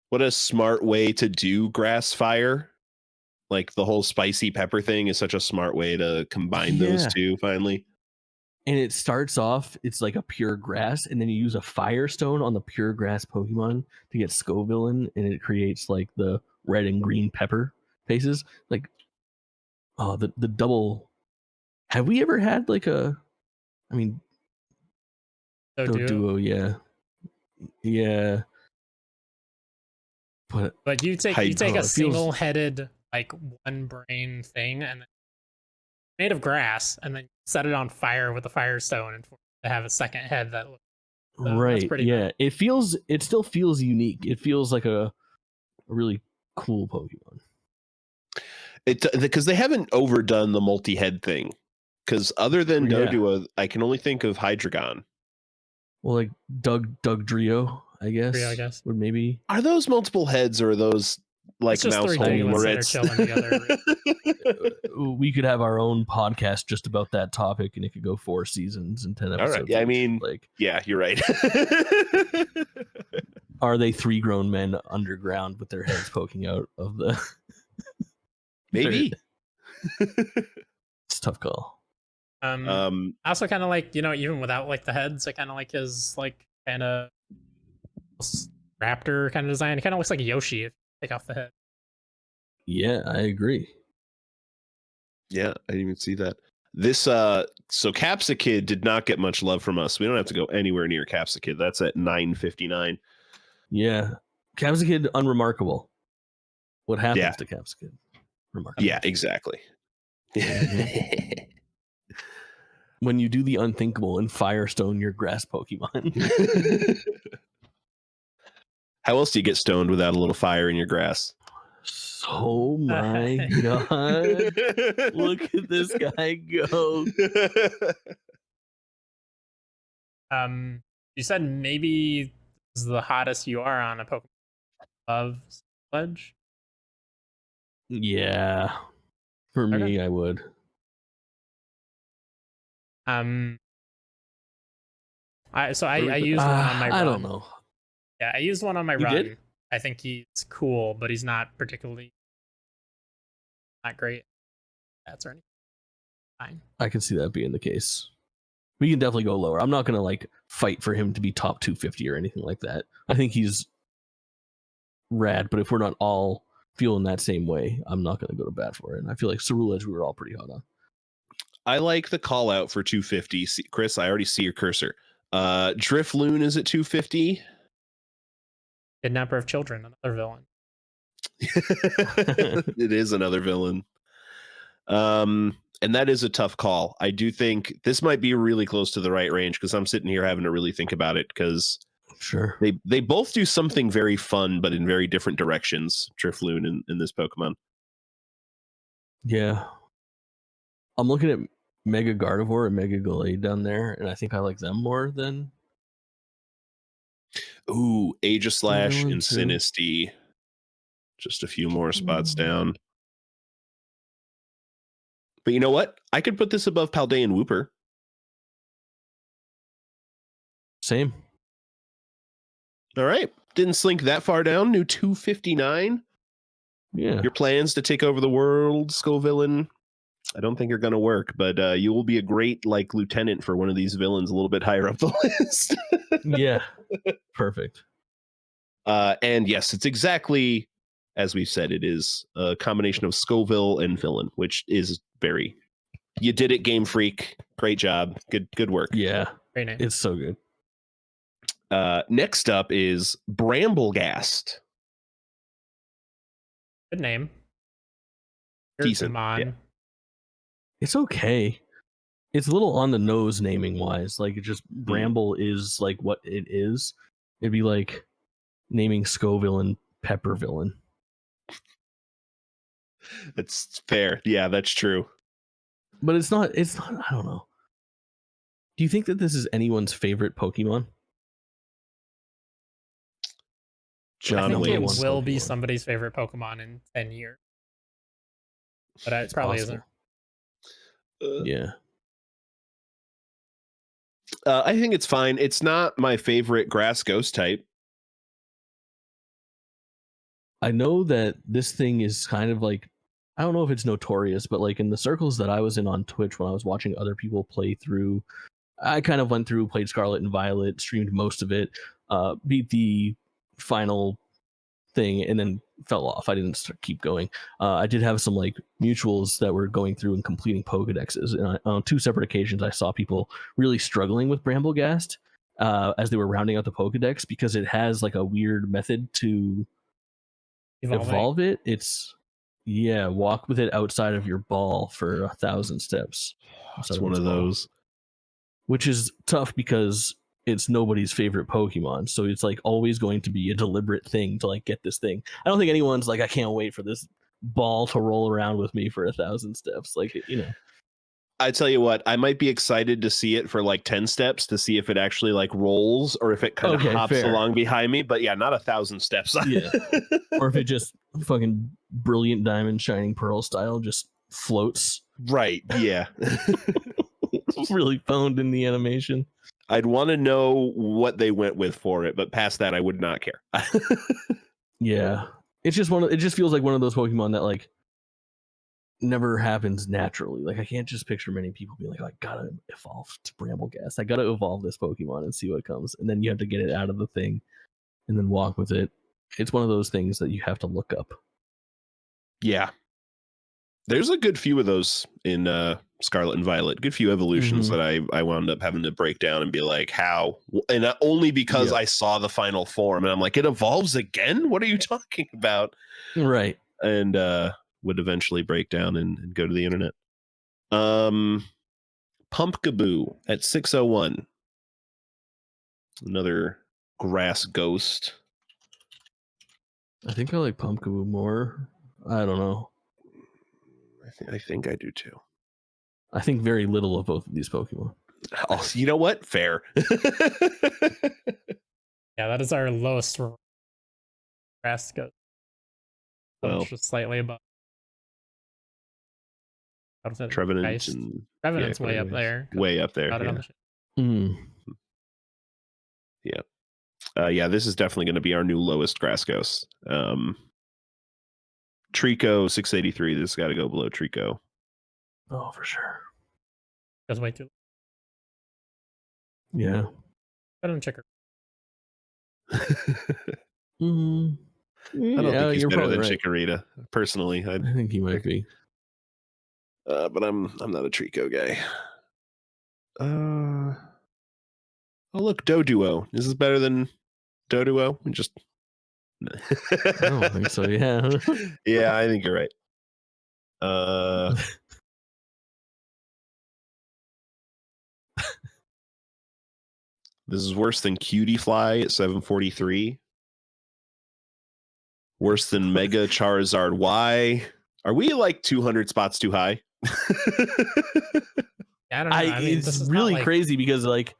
What a smart way to do grass fire. Like the whole spicy pepper thing is such a smart way to combine those two finally. And it starts off, it's like a pure grass, and then you use a firestone on the pure grass Pokemon to get Scoville in, and it creates like the red and green pepper faces. Like, oh, the double. Have we ever had like Duo, yeah. But you take a single-headed like one brain thing and then made of grass and then set it on fire with a firestone and to have a second head that looks right. Yeah. Bad. It still feels unique. It feels like a really cool Pokemon. Because they haven't overdone the multi-head thing. Because other than Doduo, I can only think of Hydreigon. Well, like Dugtrio, I guess. Would maybe. Are those multiple heads or are those like mouse together? We could have our own podcast just about that topic, and it could go 4 seasons and 10 episodes. All right. Yeah, I mean, yeah, you're right. Are they 3 grown men underground with their heads poking out of the? Maybe. It's a tough call. I also kind of like, even without like the heads, I kind of like his like kind of raptor kind of design. It kind of looks like Yoshi if you take off the head. Yeah, I agree. Yeah, I didn't even see that. This so Capsakid did not get much love from us. We don't have to go anywhere near Capsakid. That's at 959. Yeah. Capsakid, unremarkable. What happens Yeah. to Capsakid? Remarkable. Yeah, exactly. When you do the unthinkable and Firestone your grass Pokemon. How else do you get stoned without a little fire in your grass? Oh my god. Look at this guy go. You said maybe this is the hottest you are on a Pokemon of Sledge. Yeah. For Okay. me, I would. I used one on my run. I don't know. Yeah, I used one on my You run. did? I think he's cool, but he's not particularly not great. That's or anything. Fine. I can see that being the case. We can definitely go lower. I'm not gonna like fight for him to be top 250 or anything like that. I think he's rad, but if we're not all feeling that same way, I'm not gonna go to bat for it. And I feel like Cerulege we were all pretty hot on. I like the call out for 250. See, Chris, I already see your cursor. Drifloon is at 250. Kidnapper of Children, another villain. It is another villain. And that is a tough call. I do think this might be really close to the right range because I'm sitting here having to really think about it because Sure. they both do something very fun, but in very different directions. Drifloon in this Pokemon. Yeah. I'm looking at Mega Gardevoir and Mega Gallade down there, and I think I like them more than Ooh, Aegislash villain and too. Sinistea. Just a few more spots down. But you know what? I could put this above Paldean Wooper. Same. All right. Didn't slink that far down. New 259. Yeah. Your plans to take over the world, Scovillain, I don't think are going to work, but you will be a great like lieutenant for one of these villains a little bit higher up the list. Yeah. Perfect. And yes, it's exactly as we've said. It is a combination of Scoville and villain, which is very. You did it, Game Freak. Great job. Good work. Yeah. Great name. It's so good. Next up is Bramblegast. Good name. Decent. Pokemon. Yeah. It's okay. It's a little on the nose naming wise. Like it just Bramble is like what it is. It'd be like naming Scoville and Pepper Villain. That's fair. Yeah, that's true. But it's not I don't know. Do you think that this is anyone's favorite Pokemon? John I think Williams. it will be Pokemon. somebody's favorite Pokemon in 10 years. But it probably isn't. Yeah. I think it's fine. It's not my favorite grass ghost type. I know that this thing is kind of like, I don't know if it's notorious, but like in the circles that I was in on Twitch when I was watching other people play through, I kind of went through, played Scarlet and Violet, streamed most of it, beat the final thing, and then fell off. I didn't keep going. I did have some like mutuals that were going through and completing Pokedexes. And on two separate occasions, I saw people really struggling with Bramblegast as they were rounding out the Pokedex because it has like a weird method to evolve it. It's walk with it outside of your ball for 1,000 steps. It's one of those, which is tough because it's nobody's favorite Pokemon, so it's like always going to be a deliberate thing to like get this thing. I don't think anyone's like, I can't wait for this ball to roll around with me for 1,000 steps. Like, you know, I tell you what, I might be excited to see it for like 10 steps to see if it actually like rolls or if it kind of hops along behind me. But yeah, not 1,000 steps. Yeah. Or if it just fucking brilliant diamond shining pearl style just floats. Right. Yeah. Really phoned in the animation. I'd want to know what they went with for it, but past that, I would not care. Yeah. It's just it just feels like one of those Pokemon that like never happens naturally. Like I can't just picture many people being like, I gotta evolve to Brambleghast. I gotta evolve this Pokemon and see what comes. And then you have to get it out of the thing and then walk with it. It's one of those things that you have to look up. Yeah. There's a good few of those in Scarlet and Violet. Good few evolutions that I wound up having to break down and be like, how? And only because I saw the final form. And I'm like, it evolves again? What are you talking about? Right. And would eventually break down and go to the internet. Pumpkaboo at 601. Another grass ghost. I think I like Pumpkaboo more. I don't know. I think I do too. I think very little of both of these Pokemon. Oh, you know what? Fair. Yeah, that is our lowest grass ghost. Well, just slightly above. Trevenant and Trevenant's way up there. Way up there. Yeah. This is definitely going to be our new lowest grass ghost. Trico 683. This has got to go below Trico. Oh, for sure. That's way too. Yeah. I don't check her. I don't think he's better than Chikorita. Personally, I think he might be. But I'm not a Trico guy. Oh look, Doduo. Is this better than Doduo? Just I don't think so. Yeah. Yeah, I think you're right. This is worse than Cutie Fly at 743. Worse than Mega Charizard Y. Are we like 200 spots too high? I don't know. I mean, it's really crazy because like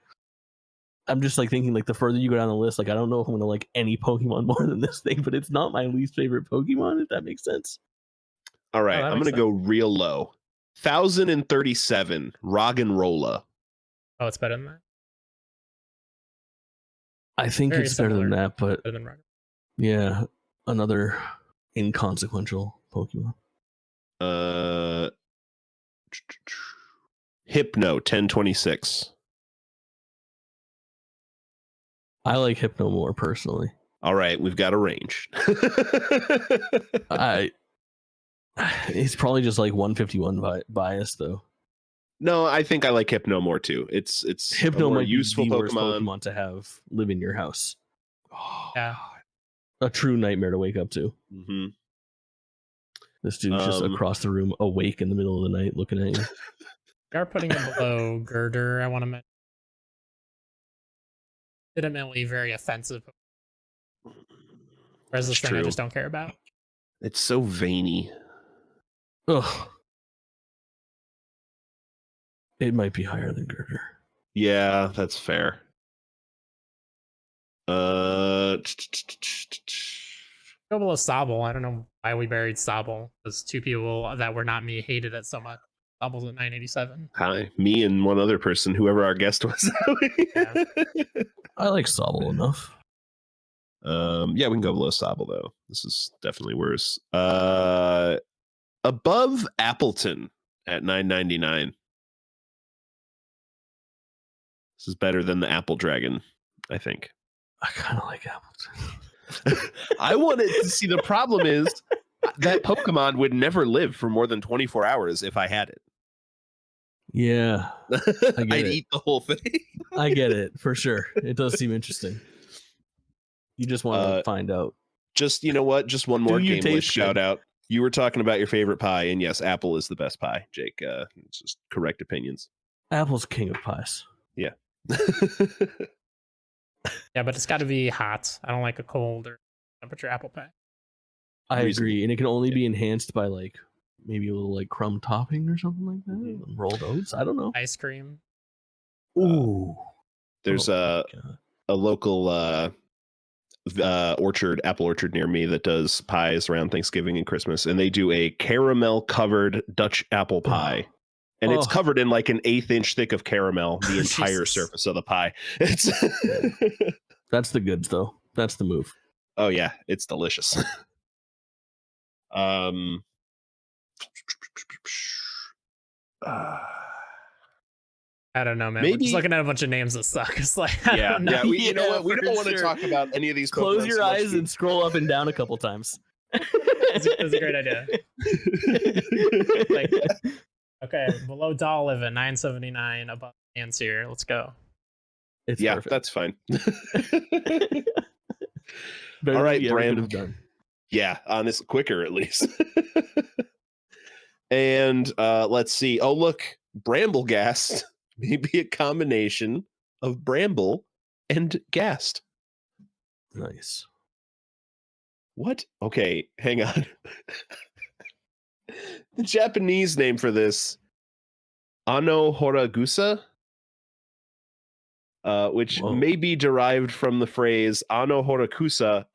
I'm just like thinking like the further you go down the list, like I don't know if I'm gonna like any Pokemon more than this thing, but it's not my least favorite Pokemon, if that makes sense. All right, I'm gonna go real low. 1037 Roggenrola. Oh, it's better than that. I think it's better than that, but yeah, another inconsequential Pokemon. Hypno 1026. I like Hypno more personally. All right, we've got a range. It's probably just like 151 bias though. No, I think I like Hypno more too. It's Hypno might useful be the worst Pokemon. Pokemon to have live in your house. Oh, yeah, a true nightmare to wake up to. Mm-hmm. This dude's just across the room, awake in the middle of the night, looking at you. We are putting it below Girder. I want to mention. Legitimately very offensive. Whereas this thing I just don't care about. It's so veiny. Ugh. It might be higher than Girder. Yeah, that's fair. Go below Sobble. I don't know why we buried Sobble. Those two people that were not me hated it so much. Sobble's at 987. Hi, me and one other person, whoever our guest was. Yeah. I like Sobble enough. Yeah, we can go below Sobble though. This is definitely worse. Above Appleton at 999. This is better than the Apple Dragon, I think. I kind of like Appleton. I wanted to see. The problem is that Pokemon would never live for more than 24 hours if I had it. Yeah, I'd eat the whole thing. I get it for sure. It does seem interesting. You just want to find out. Just, you know what? Just one more game list shout out. You were talking about your favorite pie, and yes, Apple is the best pie, Jake. It's just correct opinions. Apple's king of pies. Yeah. Yeah, but it's got to be hot. I don't like a cold or temperature apple pie. I agree, and it can only be enhanced by like maybe a little like crumb topping or something like that. Rolled oats. I don't know. Ice cream. Ooh. There's a local apple orchard near me that does pies around Thanksgiving and Christmas, and they do a caramel covered Dutch apple pie. And it's covered in like an 1/8 inch thick of caramel, the entire surface of the pie. It's That's the goods though. That's the move. Oh yeah, it's delicious. I don't know, man. We're Maybe- just looking at a bunch of names that suck. It's like, I Yeah, don't know. yeah. You know Yeah, what? We for don't want to sure. talk about any of these. Close Pokemon your so much. eyes and scroll up and down a couple times. That's a great idea. Like, okay, below Dolliv at 979, above Answer. Let's go. It's Yeah, perfect. that's fine. Better All right, than we ever Bram. could have done. Yeah, honest, quicker at least. And let's see. Oh, look, Bramblegast may be a combination of bramble and ghast. Nice. What? Okay, hang on. The Japanese name for this, Ano Horagusa, which Whoa. may be derived from the phrase Ano Horakusa,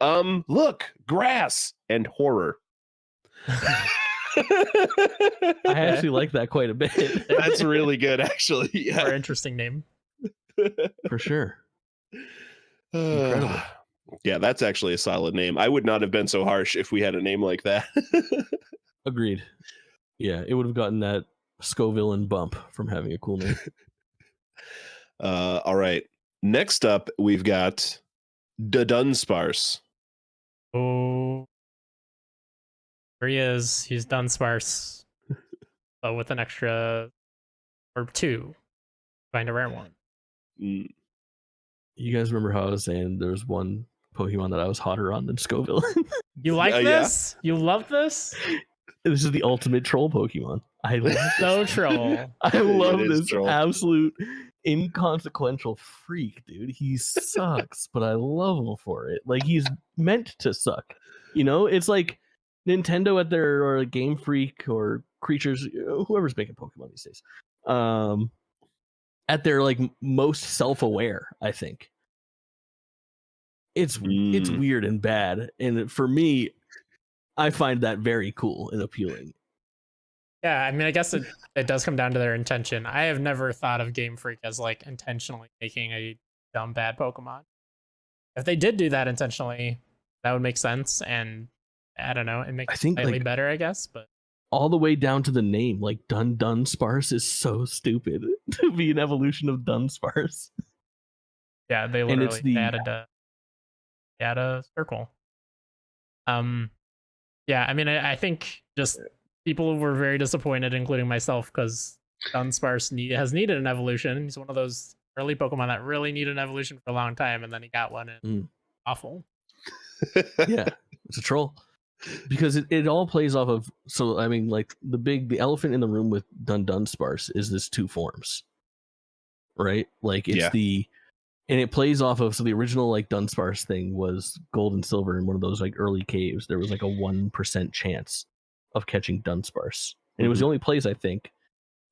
look, grass and horror. I actually like that quite a bit. That's really good, actually. More Yeah. interesting name. For sure. Incredible. Yeah, that's actually a solid name. I would not have been so harsh if we had a name like that. Agreed. Yeah, it would have gotten that Scoville and bump from having a cool name. All right. Next up, we've got Dunsparce. Oh, there he is. He's Dunsparce, but with an extra or two. Find a rare one. Mm. You guys remember how I was saying there was one Pokemon that I was hotter on than Scoville? You like Yeah. this? You love this? This is the ultimate troll Pokemon. I love So troll. I love It is this troll. absolute inconsequential freak, dude. He sucks, but I love him for it. Like, he's meant to suck. You know, it's like Nintendo at their, or Game Freak, or Creatures, whoever's making Pokemon these days, at their like most self-aware. I think it's weird and bad, and for me, I find that very cool and appealing. Yeah, I mean, I guess it does come down to their intention. I have never thought of Game Freak as like intentionally making a dumb bad Pokemon. If they did do that intentionally, that would make sense, and I don't know, it makes I it think, slightly like, better, I guess. But all the way down to the name, like Dunsparce is so stupid to be an evolution of Dunsparce. yeah, they And it's literally the- added a circle. Yeah, I mean, I think just people were very disappointed, including myself, because Dunsparce has needed an evolution. He's one of those early Pokemon that really needed an evolution for a long time, and then he got one, and awful. Yeah, it's a troll. Because it all plays off of, so I mean, like the elephant in the room with Dunsparce is this two forms, right? Like it's Yeah. and it plays off of, so the original like Dunsparce thing was gold and silver in one of those like early caves. There was like a 1% chance of catching Dunsparce, and it was the only place, I think,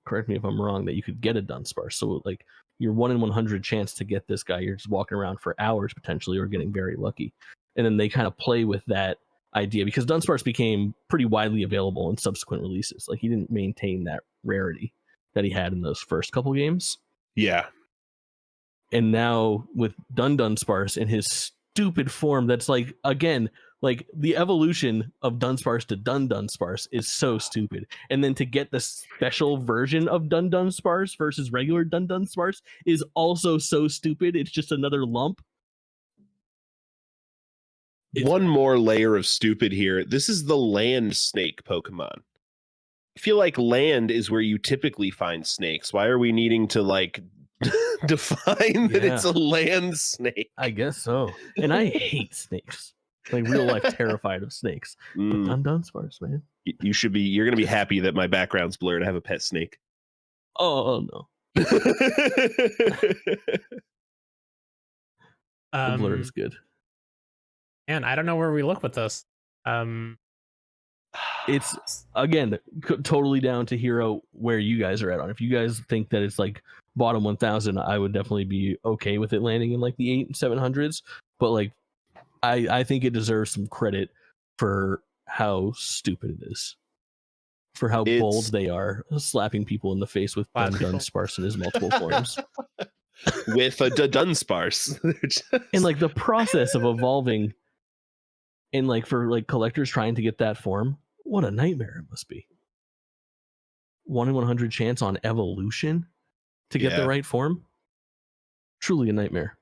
correct me if I'm wrong, that you could get a Dunsparce. So like your 1 in 100 chance to get this guy, you're just walking around for hours potentially, or getting very lucky. And then they kind of play with that idea, because Dunsparce became pretty widely available in subsequent releases. Like, he didn't maintain that rarity that he had in those first couple games. Yeah. And now with Dunsparce in his stupid form, that's like, again, like the evolution of Dunsparce to Dunsparce is so stupid. And then to get the special version of Dunsparce versus regular Dunsparce is also so stupid. It's just another lump. One more layer of stupid here. This is the land snake Pokemon. I feel like land is where you typically find snakes. Why are we needing to like define that it's a land snake? I guess so. And I hate snakes. Like, real life terrified of snakes. But Dunsparce, man. You're gonna be happy that my background's blurred. I have a pet snake. Oh no. The blur is good. And I don't know where we look with this. It's, again, totally down to Hero where you guys are at on. If you guys think that it's like bottom 1000, I would definitely be okay with it landing in like the 800s and 700s. But like, I think it deserves some credit for how stupid it is, for how bold they are, slapping people in the face with Dunsparce in his multiple forms. With a Dunsparce. And like the process of evolving, and like for like collectors trying to get that form, what a nightmare it must be. 1 in 100 chance on evolution to get the Yeah. right form. Truly a nightmare.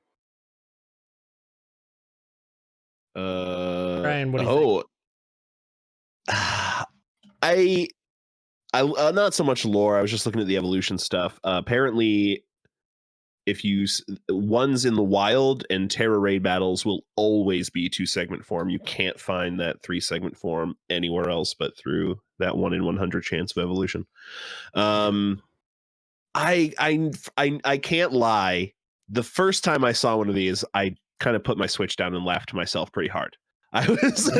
Ryan, what do you think? I not so much lore. I was just looking at the evolution stuff. Apparently, if you ones in the wild and Terra raid battles will always be 2-segment form. You can't find that 3-segment form anywhere else but through that 1 in 100 chance of evolution. I can't lie. The first time I saw one of these, I kind of put my Switch down and laughed to myself pretty hard. I was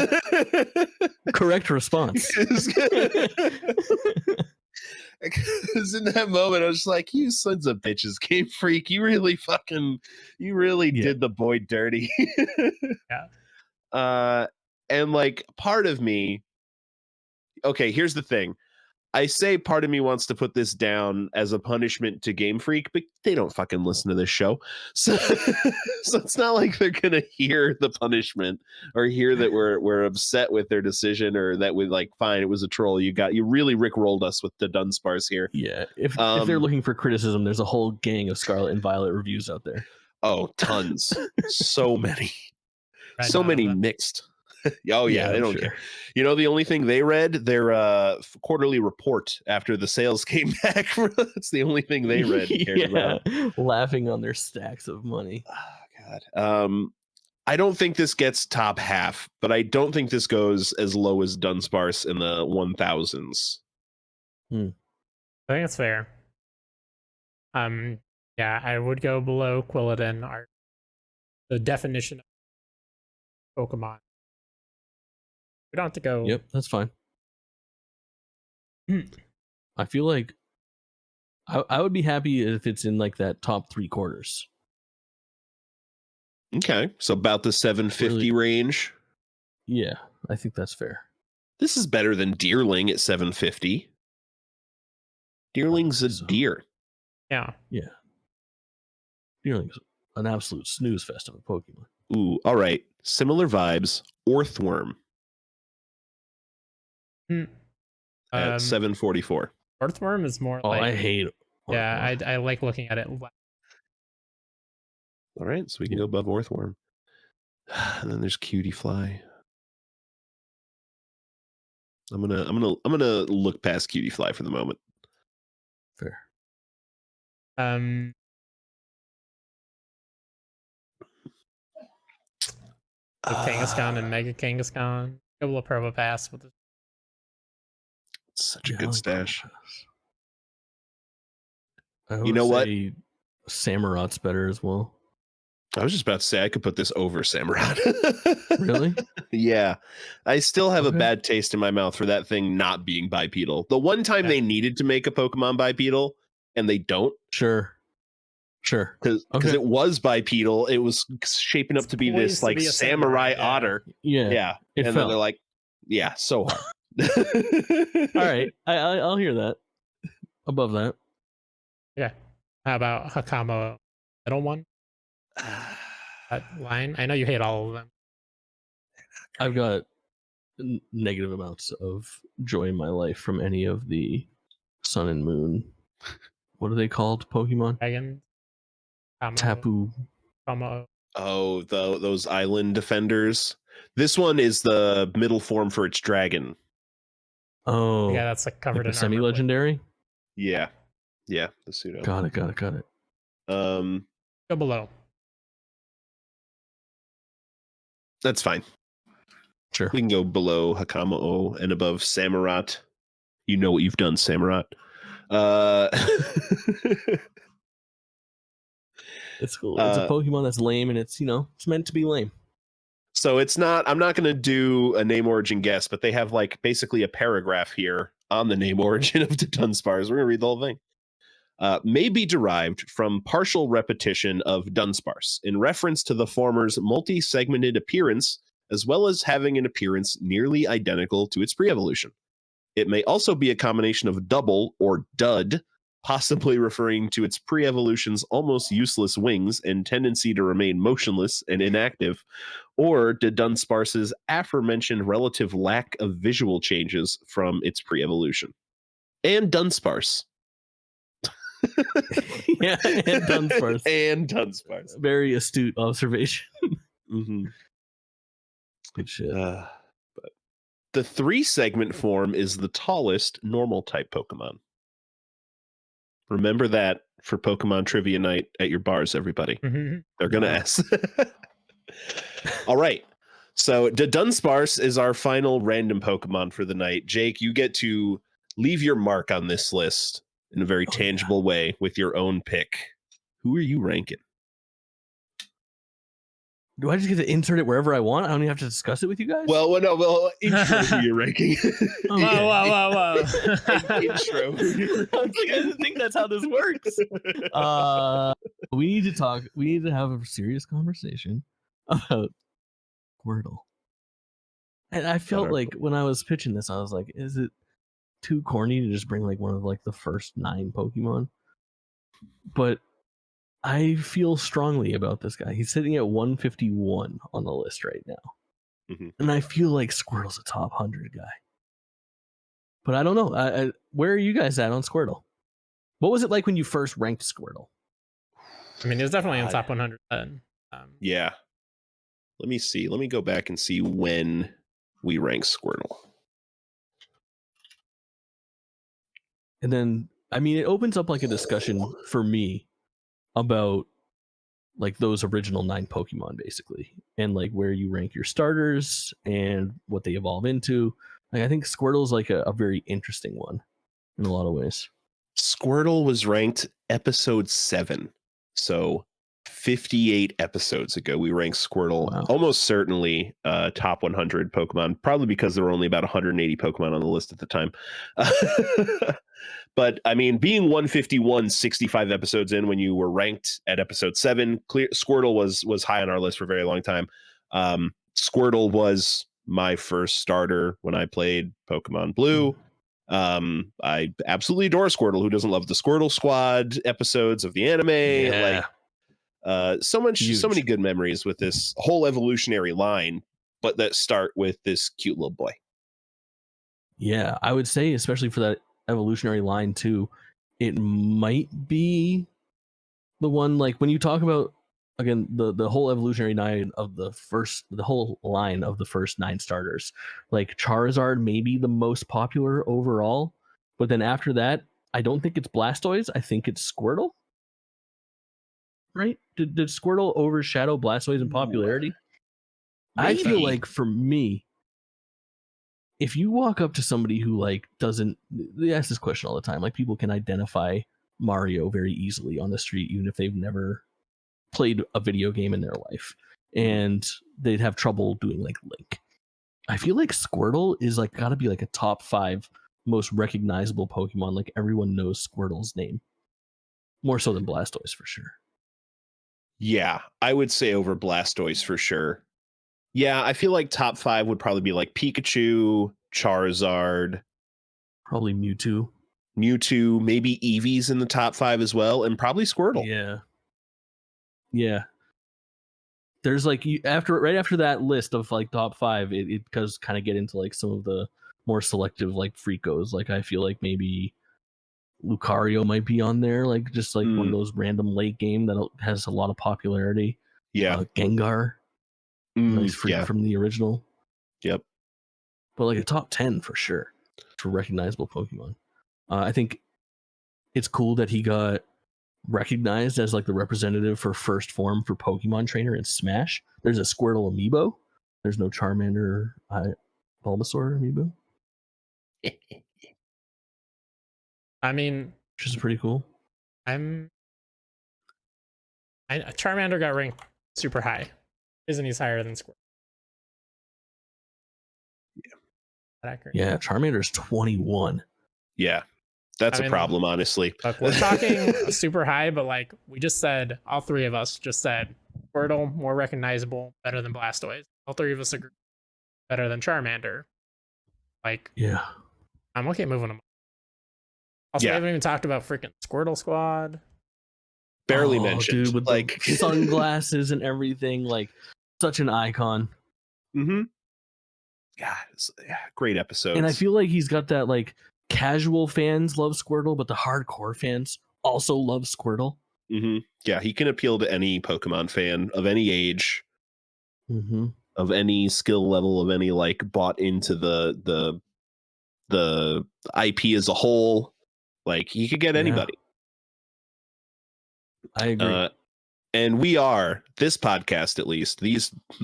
Correct response. Because in that moment, I was like, "You sons of bitches, Game Freak! You really did the boy dirty." Yeah. And like part of me, okay, here's the thing. I say part of me wants to put this down as a punishment to Game Freak, but they don't fucking listen to this show. So, so it's not like they're gonna hear the punishment or hear that we're upset with their decision or that we like, fine, it was a troll. You really Rickrolled us with the Dunspars here. Yeah. If they're looking for criticism, there's a whole gang of Scarlet and Violet reviews out there. Oh, tons. So many. Right So now, many then. mixed. Oh yeah, they don't sure. care. You know, the only thing they read their quarterly report after the sales came back. That's the only thing they read. And cared about. Laughing on their stacks of money. Oh, God. I don't think this gets top half, but I don't think this goes as low as Dunsparce in the 1000s. I think it's fair. Yeah, I would go below Quilladin, the definition of Pokemon. We don't have to go. Yep, that's fine. I feel like I would be happy if it's in like that top 3/4. Okay, so about the 750 range. Yeah, I think that's fair. This is better than Deerling at 750. Deerling's a deer. Yeah. Yeah. Deerling's an absolute snooze fest of a Pokemon. Ooh, all right. Similar vibes. Orthworm at 744. Earthworm is more Oh, like. I hate it. Yeah, I like looking at it. All right, so we can go above Orthworm. And then there's Cutie Fly. I'm gonna look past Cutie Fly for the moment. Fair. Kangaskhan and Mega Kangaskhan. Couple of Probopass with such a good stash. You know what? Samurot's better as well. I was just about to say I could put this over Samurott. Really? Yeah. I still have a bad taste in my mouth for that thing not being bipedal. The one time they needed to make a Pokemon bipedal and they don't. Sure. Because it was bipedal. It was shaping up to be this like samurai otter. Yeah. And then they're like, yeah, so hard. All right. I'll hear that. Above that. Yeah. How about Hakamo? Middle one? That line? I know you hate all of them. I've got negative amounts of joy in my life from any of the Sun and Moon. What are they called? Pokemon? Dragon? Tapu. Kamo. Oh, those island defenders. This one is the middle form for its dragon. Oh. Yeah, that's like covered in semi-legendary? Yeah. Yeah, the pseudo. Got it. Go below. That's fine. Sure. We can go below Hakamo and above Samurott. You know what you've done, Samurott. It's cool. It's a Pokemon that's lame, and it's meant to be lame. So it's not. I'm not going to do a name origin guess, but they have like basically a paragraph here on the name origin of the Dunsparce. We're going to read the whole thing. May be derived from partial repetition of Dunsparce in reference to the former's multi-segmented appearance, as well as having an appearance nearly identical to its pre-evolution. It may also be a combination of double or dud, possibly referring to its pre-evolution's almost useless wings and tendency to remain motionless and inactive, or to Dunsparce's aforementioned relative lack of visual changes from its pre-evolution. And Dunsparce. Yeah, and Dunsparce. And Dunsparce. Very astute observation. Mm-hmm. Good shit. But the 3-segment form is the tallest normal type Pokemon. Remember that for Pokemon Trivia Night at your bars, everybody. Mm-hmm. They're going to ask. All right. So the Dunsparce is our final random Pokemon for the night. Jake, you get to leave your mark on this list in a very tangible way with your own pick. Who are you ranking? Do I just get to insert it wherever I want? I don't even have to discuss it with you guys? Well, intro who you're ranking. Whoa. Intro who you're ranking. I didn't think that's how this works. We need to have a serious conversation about Squirtle. And I felt like when I was pitching this, I was like, is it too corny to just bring like one of like the first 9 Pokemon? But I feel strongly about this guy. He's sitting at 151 on the list right now. Mm-hmm. And I feel like Squirtle's a top 100 guy. But I don't know. Where are you guys at on Squirtle? What was it like when you first ranked Squirtle? I mean, it was definitely in the top 100 then. Yeah. Let me see. Let me go back and see when we rank Squirtle. And then, I mean, it opens up like a discussion for me about like those original 9 Pokemon, basically, and like where you rank your starters and what they evolve into. Like, I think Squirtle's like a very interesting one in a lot of ways. Squirtle was ranked episode 7. So 58 episodes ago, we ranked Squirtle almost certainly top 100 Pokemon, probably because there were only about 180 Pokemon on the list at the time. But I mean, being 151, 65 episodes in when you were ranked at episode 7, Squirtle was high on our list for a very long time. Squirtle was my first starter when I played Pokemon Blue. I absolutely adore Squirtle. Who doesn't love the Squirtle Squad episodes of the anime? Yeah. Like, so many good memories with this whole evolutionary line, but that start with this cute little boy. Yeah, I would say, especially for that evolutionary line too, it might be the one, like when you talk about, again, the whole evolutionary line of the whole line of the first 9 starters, like Charizard may be the most popular overall, but then after that, I don't think it's Blastoise, I think it's Squirtle. Right? Did Squirtle overshadow Blastoise in popularity? Maybe. I feel like for me, if you walk up to somebody who like they ask this question all the time, like people can identify Mario very easily on the street, even if they've never played a video game in their life, and they'd have trouble doing like Link. I feel like Squirtle is like gotta be like a top 5 most recognizable Pokemon. Like everyone knows Squirtle's name. More so than Blastoise for sure. Yeah, I would say over Blastoise for sure. Yeah, I feel like top 5 would probably be like Pikachu, Charizard, probably Mewtwo, maybe Eevee's in the top 5 as well, and probably Squirtle. Yeah. There's like right after that list of like top 5, it does kind of get into like some of the more selective like freakos. Like I feel like maybe Lucario might be on there, like just like one of those random late game that has a lot of popularity. Yeah, Gengar. Nice freak yeah. from the original. Yep. But like a top 10 for sure for recognizable Pokemon. I think it's cool that he got recognized as like the representative for first form for Pokemon Trainer in Smash. There's a Squirtle amiibo. There's no Charmander, Bulbasaur amiibo. I mean, which is pretty cool. Charmander got ranked super high. Isn't he higher than Squirtle? Yeah, Charmander's 21. Yeah, that's a problem, honestly. Look, we're talking super high, but like we just said, all 3 of us just said Squirtle more recognizable, better than Blastoise. All 3 of us agree better than Charmander. Like, yeah, I'm okay moving them. Also, we haven't even talked about freaking Squirtle Squad. Barely mentioned, dude, with like the sunglasses and everything, like such an icon. Yeah, great episode. And I feel like he's got that like casual fans love Squirtle, but the hardcore fans also love Squirtle. Mm-hmm. Yeah, he can appeal to any Pokemon fan of any age, of any skill level, of any like bought into the IP as a whole. Like he could get anybody. I agree. And we are, this podcast at least,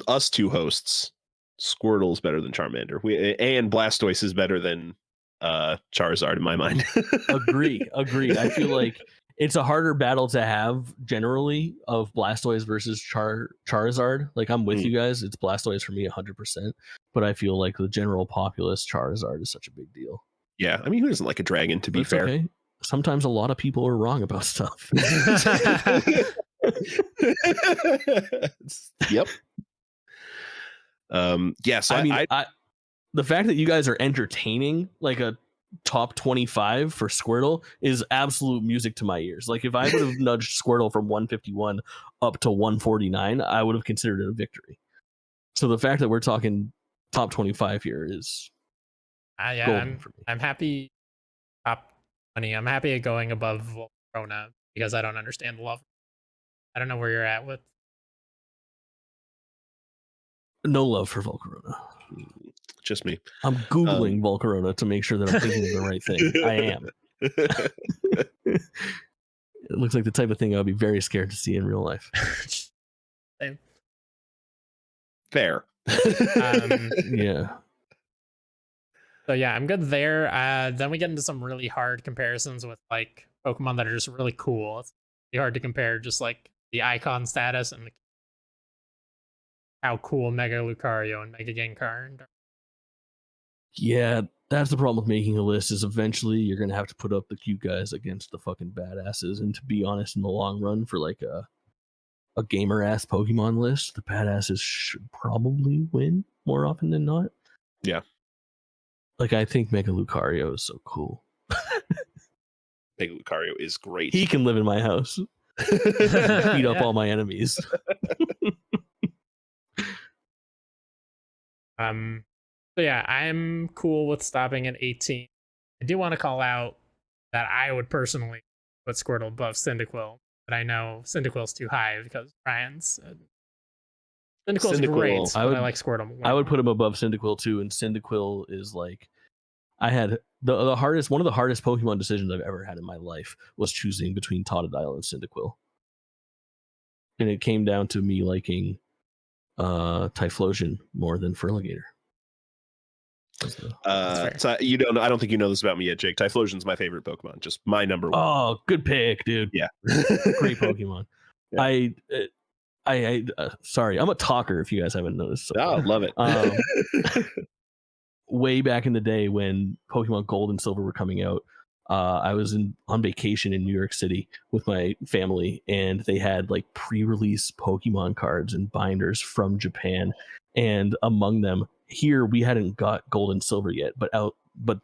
us two hosts, Squirtle's better than Charmander. And Blastoise is better than Charizard in my mind. Agreed. I feel like it's a harder battle to have generally of Blastoise versus Charizard. Like I'm with you guys. It's Blastoise for me 100%. But I feel like the general populace Charizard is such a big deal. Yeah, I mean, who doesn't like a dragon, to be fair? Okay. Sometimes a lot of people are wrong about stuff. Yep. Yeah, so I mean, the fact that you guys are entertaining like a top 25 for Squirtle is absolute music to my ears. Like if I would have nudged Squirtle from 151 up to 149, I would have considered it a victory. So the fact that we're talking top 25 here is I'm happy top 20. I'm happy at going above Volcarona because I don't understand the love. I don't know where you're at with. No love for Volcarona. Just me. I'm Googling Volcarona to make sure that I'm thinking of the right thing. I am. It looks like the type of thing I would be very scared to see in real life. Same. Fair. Yeah. So yeah, I'm good there. Then we get into some really hard comparisons with like Pokemon that are just really cool. It's really hard to compare just like the icon status and how cool Mega Lucario and Mega Gengar are. Yeah, that's the problem with making a list is eventually you're going to have to put up the cute guys against the fucking badasses. And to be honest, in the long run, for like a gamer-ass Pokemon list, the badasses should probably win more often than not. Yeah. Like, I think Mega Lucario is so cool. Mega Lucario is great. He can live in my house. Beat up all my enemies. So yeah, I'm cool with stopping at 18. I do want to call out that I would personally put Squirtle above Cyndaquil, but I know Cyndaquil's too high because Ryan's Cyndaquil's great, but I like Squirtle. I would put him above Cyndaquil too, and Cyndaquil is like, I had the hardest, one of the hardest Pokemon decisions I've ever had in my life was choosing between Totodile and Cyndaquil. And it came down to me liking Typhlosion more than Feraligatr. So I don't think you know this about me yet, Jake. Typhlosion's my favorite Pokemon, just my number one. Oh, good pick, dude. Yeah. Great Pokemon. Yeah. I sorry, I'm a talker if you guys haven't noticed. So love it. Way back in the day when Pokemon Gold and Silver were coming out, I was on vacation in New York City with my family, and they had like pre-release Pokemon cards and binders from Japan, and among them, here we hadn't got Gold and Silver yet, but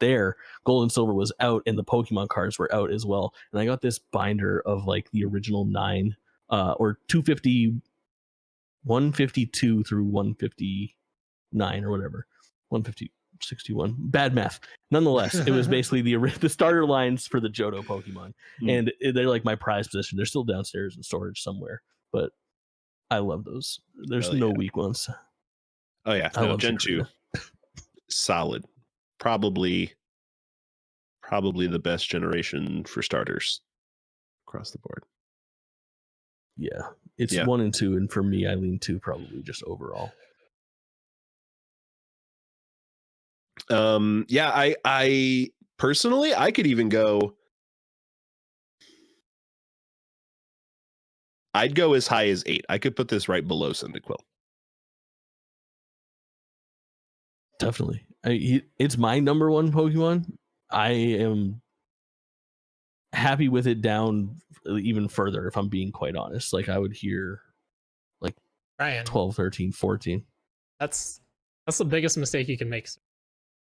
there Gold and Silver was out and the Pokemon cards were out as well. And I got this binder of like the original 9 or 250, 152 through 159 or whatever, 161. Bad math. Nonetheless, it was basically the starter lines for the Johto Pokemon, and they're like my prized position. They're still downstairs in storage somewhere, but I love those. There's no weak ones. Oh yeah, no, Gen 2, solid. Probably the best generation for starters across the board. Yeah, it's 1 and 2, and for me, I lean 2 probably just overall. I personally, I could even go. I'd go as high as 8. I could put this right below Cyndaquil. Definitely. It's my number one Pokemon. I am happy with it down even further, if I'm being quite honest. Like, I would hear like Ryan, 12, 13, 14. That's the biggest mistake you can make.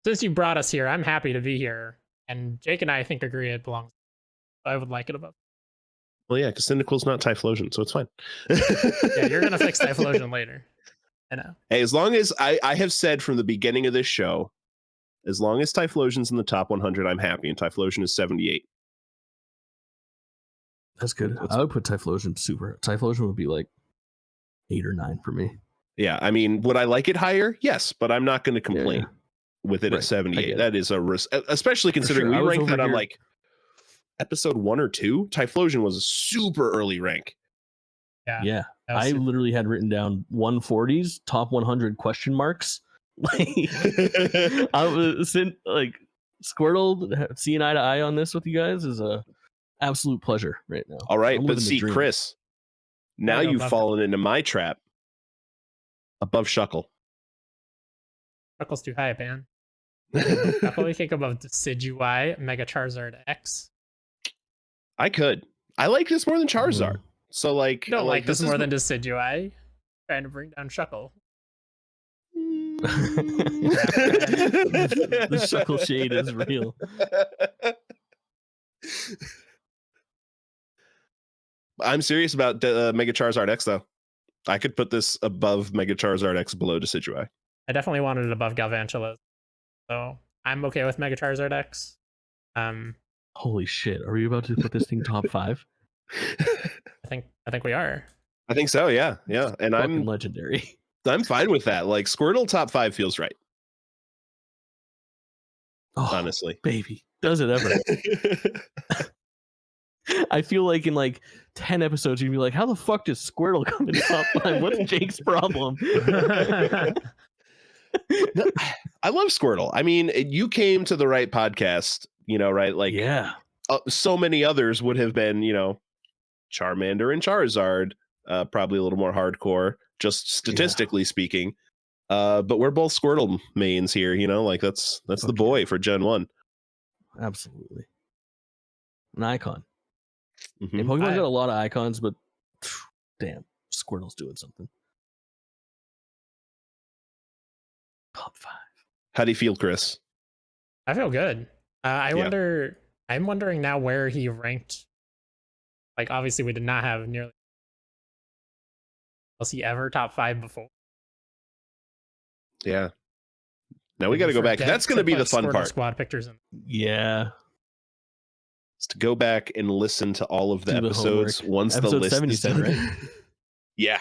Since you brought us here, I'm happy to be here. And Jake and I think agree it belongs. I would like it above. Well, yeah, because Cyndaquil's not Typhlosion, so it's fine. Yeah, you're going to fix Typhlosion later. I know. Hey, as long as I have said from the beginning of this show, As long as Typhlosion's in the top 100, I'm happy. And Typhlosion is 78. That's good. I would put Typhlosion super. Typhlosion would be like 8 or 9 for me. Yeah, I mean, would I like it higher? Yes, but I'm not going to complain with it at 78. That is a risk, especially considering we ranked that on like episode 1 or 2. Typhlosion was a super early rank. Yeah. I literally had written down 140s, top 100 question marks. Like, I was like Squirtle, seeing eye to eye on this with you guys is a absolute pleasure right now. All right, but see, Chris, now you've fallen into my trap. Above Shuckle. Shuckle's too high, man. Definitely think above Decidueye, Mega Charizard X. I could. I like this more than Charizard. So like, you don't like this more than Decidueye? Trying to bring down Shuckle. The Shuckle shade is real. I'm serious about Mega Charizard X though. I could put this above Mega Charizard X, below Decidueye. I definitely wanted it above Galvantula, so I'm okay with Mega Charizard X. Holy shit! Are we about to put this thing top 5? I think we are. I think so. Yeah. And I'm legendary. I'm fine with that. Like Squirtle top 5 feels right. Oh, honestly, baby, does it ever? I feel like in like 10 episodes, you'd be like, how the fuck does Squirtle come in top 5? What's Jake's problem? I love Squirtle. I mean, you came to the right podcast, right? Like, so many others would have been, Charmander and Charizard, probably a little more hardcore, just statistically speaking. But we're both Squirtle mains here, like that's the boy for Gen 1. Absolutely. An icon. Mm-hmm. And Pokemon's got a lot of icons, but damn, Squirtle's doing something. Top 5. How do you feel, Chris? I feel good. I'm wondering now where he ranked. Like, obviously, we did not have nearly. Was he ever top 5 before? Yeah. Now we got to go back. That's going to be the fun part. Squad pictures. Yeah. Is to go back and listen to all of the episodes once the list 77, right? Yeah.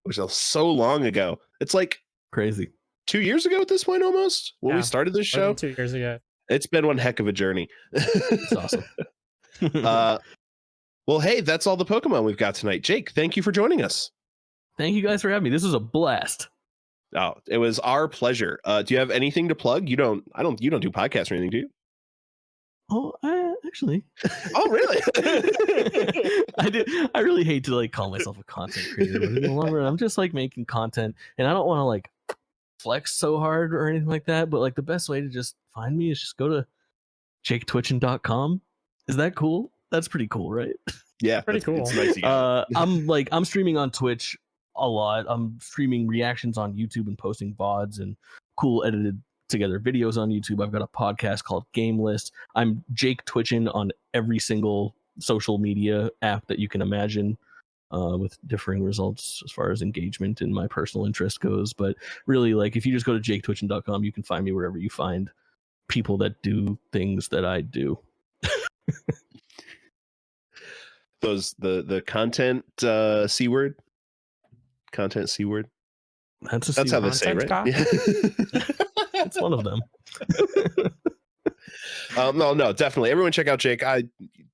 Which was so long ago. It's like crazy. 2 years ago at this point, almost when we started this show. 2 years ago. It's been one heck of a journey. It's awesome. Well, hey, that's all the Pokemon we've got tonight. Jake, thank you for joining us. Thank you guys for having me. This was a blast. Oh, it was our pleasure. Do you have anything to plug? You don't do podcasts or anything, do you? Oh, actually. Oh, really? I really hate to like call myself a content creator, but in the long run, I'm just like making content, and I don't want to like flex so hard or anything like that. But like the best way to just find me is just go to jaketwitchin.com. Is that cool? That's pretty cool, right? Yeah, pretty cool. It's nice I'm streaming on Twitch a lot. I'm streaming reactions on YouTube and posting VODs and cool edited together videos on YouTube. I've got a podcast called Game List. I'm Jake Twitchin on every single social media app that you can imagine, with differing results as far as engagement and my personal interest goes. But really, like, if you just go to jaketwitchin.com, you can find me wherever you find people that do things that I do. Those the content C word. Content C word. That's how they say, right? It's one of them. No, definitely. Everyone check out Jake.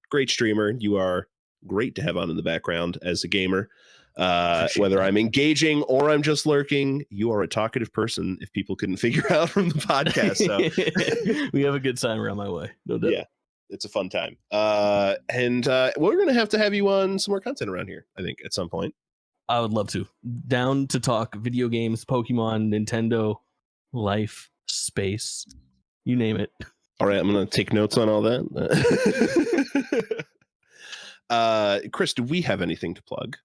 Great streamer. You are great to have on in the background as a gamer. Whether I'm engaging or I'm just lurking, you are a talkative person, if people couldn't figure out from the podcast. So we have a good time around my way. No doubt. Yeah. It's a fun time. And we're going to have you on some more content around here, I think, at some point. I would love to. Down to talk video games, Pokemon, Nintendo, life, space, you name it. All right, I'm going to take notes on all that. Chris, do we have anything to plug?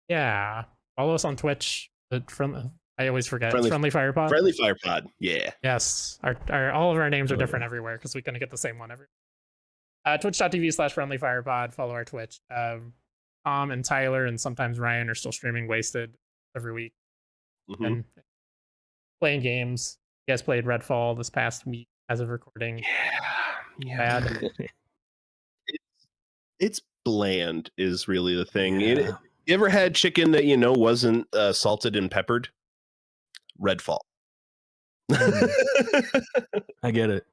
Yeah. Follow us on Twitch. I always forget. Friendly Fire Pod. Friendly Fire Pod. Yeah. Yes. All of our names are different everywhere because we couldn't get the same one everywhere. Twitch.tv/Friendly Fire Pod. Follow our Twitch. Tom and Tyler and sometimes Ryan are still streaming Wasted every week. Mm-hmm. And playing games. You guys played Redfall this past week as of recording. Yeah. Bad. It's bland is really the thing. Yeah. You ever had chicken that wasn't salted and peppered? Redfall. I get it.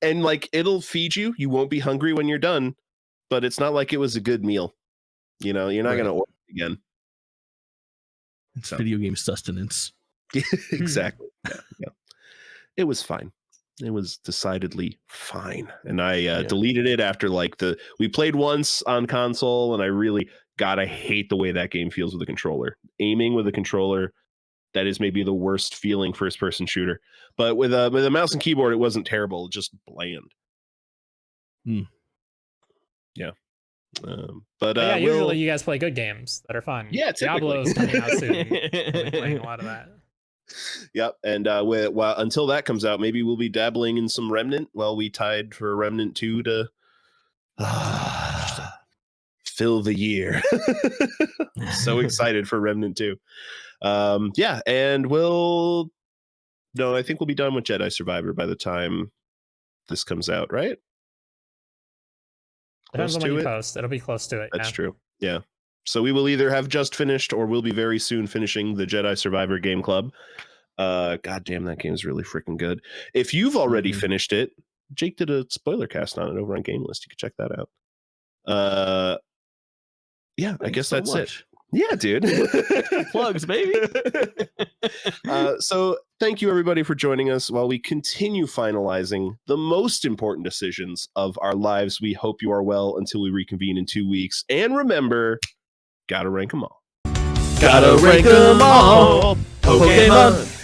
And like it'll feed you. You won't be hungry when you're done, but it's not like it was a good meal. You're not Right. gonna order it again. It's So. video game sustenance. Exactly. Yeah. It was fine. It was decidedly fine. And I deleted it after we played once on console, and I hate the way that game feels with a controller. Aiming with a controller, that is maybe the worst feeling first person shooter. But with a mouse and keyboard, it wasn't terrible, just bland. Yeah. But yeah, usually you guys play good games that are fun. Yeah, Diablo's coming out soon. We'll be playing a lot of that. Yep, and until that comes out, maybe we'll be dabbling in some Remnant while we tied for Remnant 2 to fill the year. I'm so excited for Remnant 2. Yeah, and I think we'll be done with Jedi Survivor by the time this comes out, right? Depends on when you post. It'll be close to it. That's true. Yeah. So we will either have just finished or we'll be very soon finishing the Jedi Survivor Game Club. God damn, that game is really freaking good. If you've already finished it, Jake did a spoiler cast on it over on Game List. You can check that out. Yeah, I guess that's it. Yeah, dude. Plugs, baby. So thank you everybody for joining us while we continue finalizing the most important decisions of our lives. We hope you are well until we reconvene in 2 weeks. And remember, gotta rank them all. Gotta rank them all. Pokémon.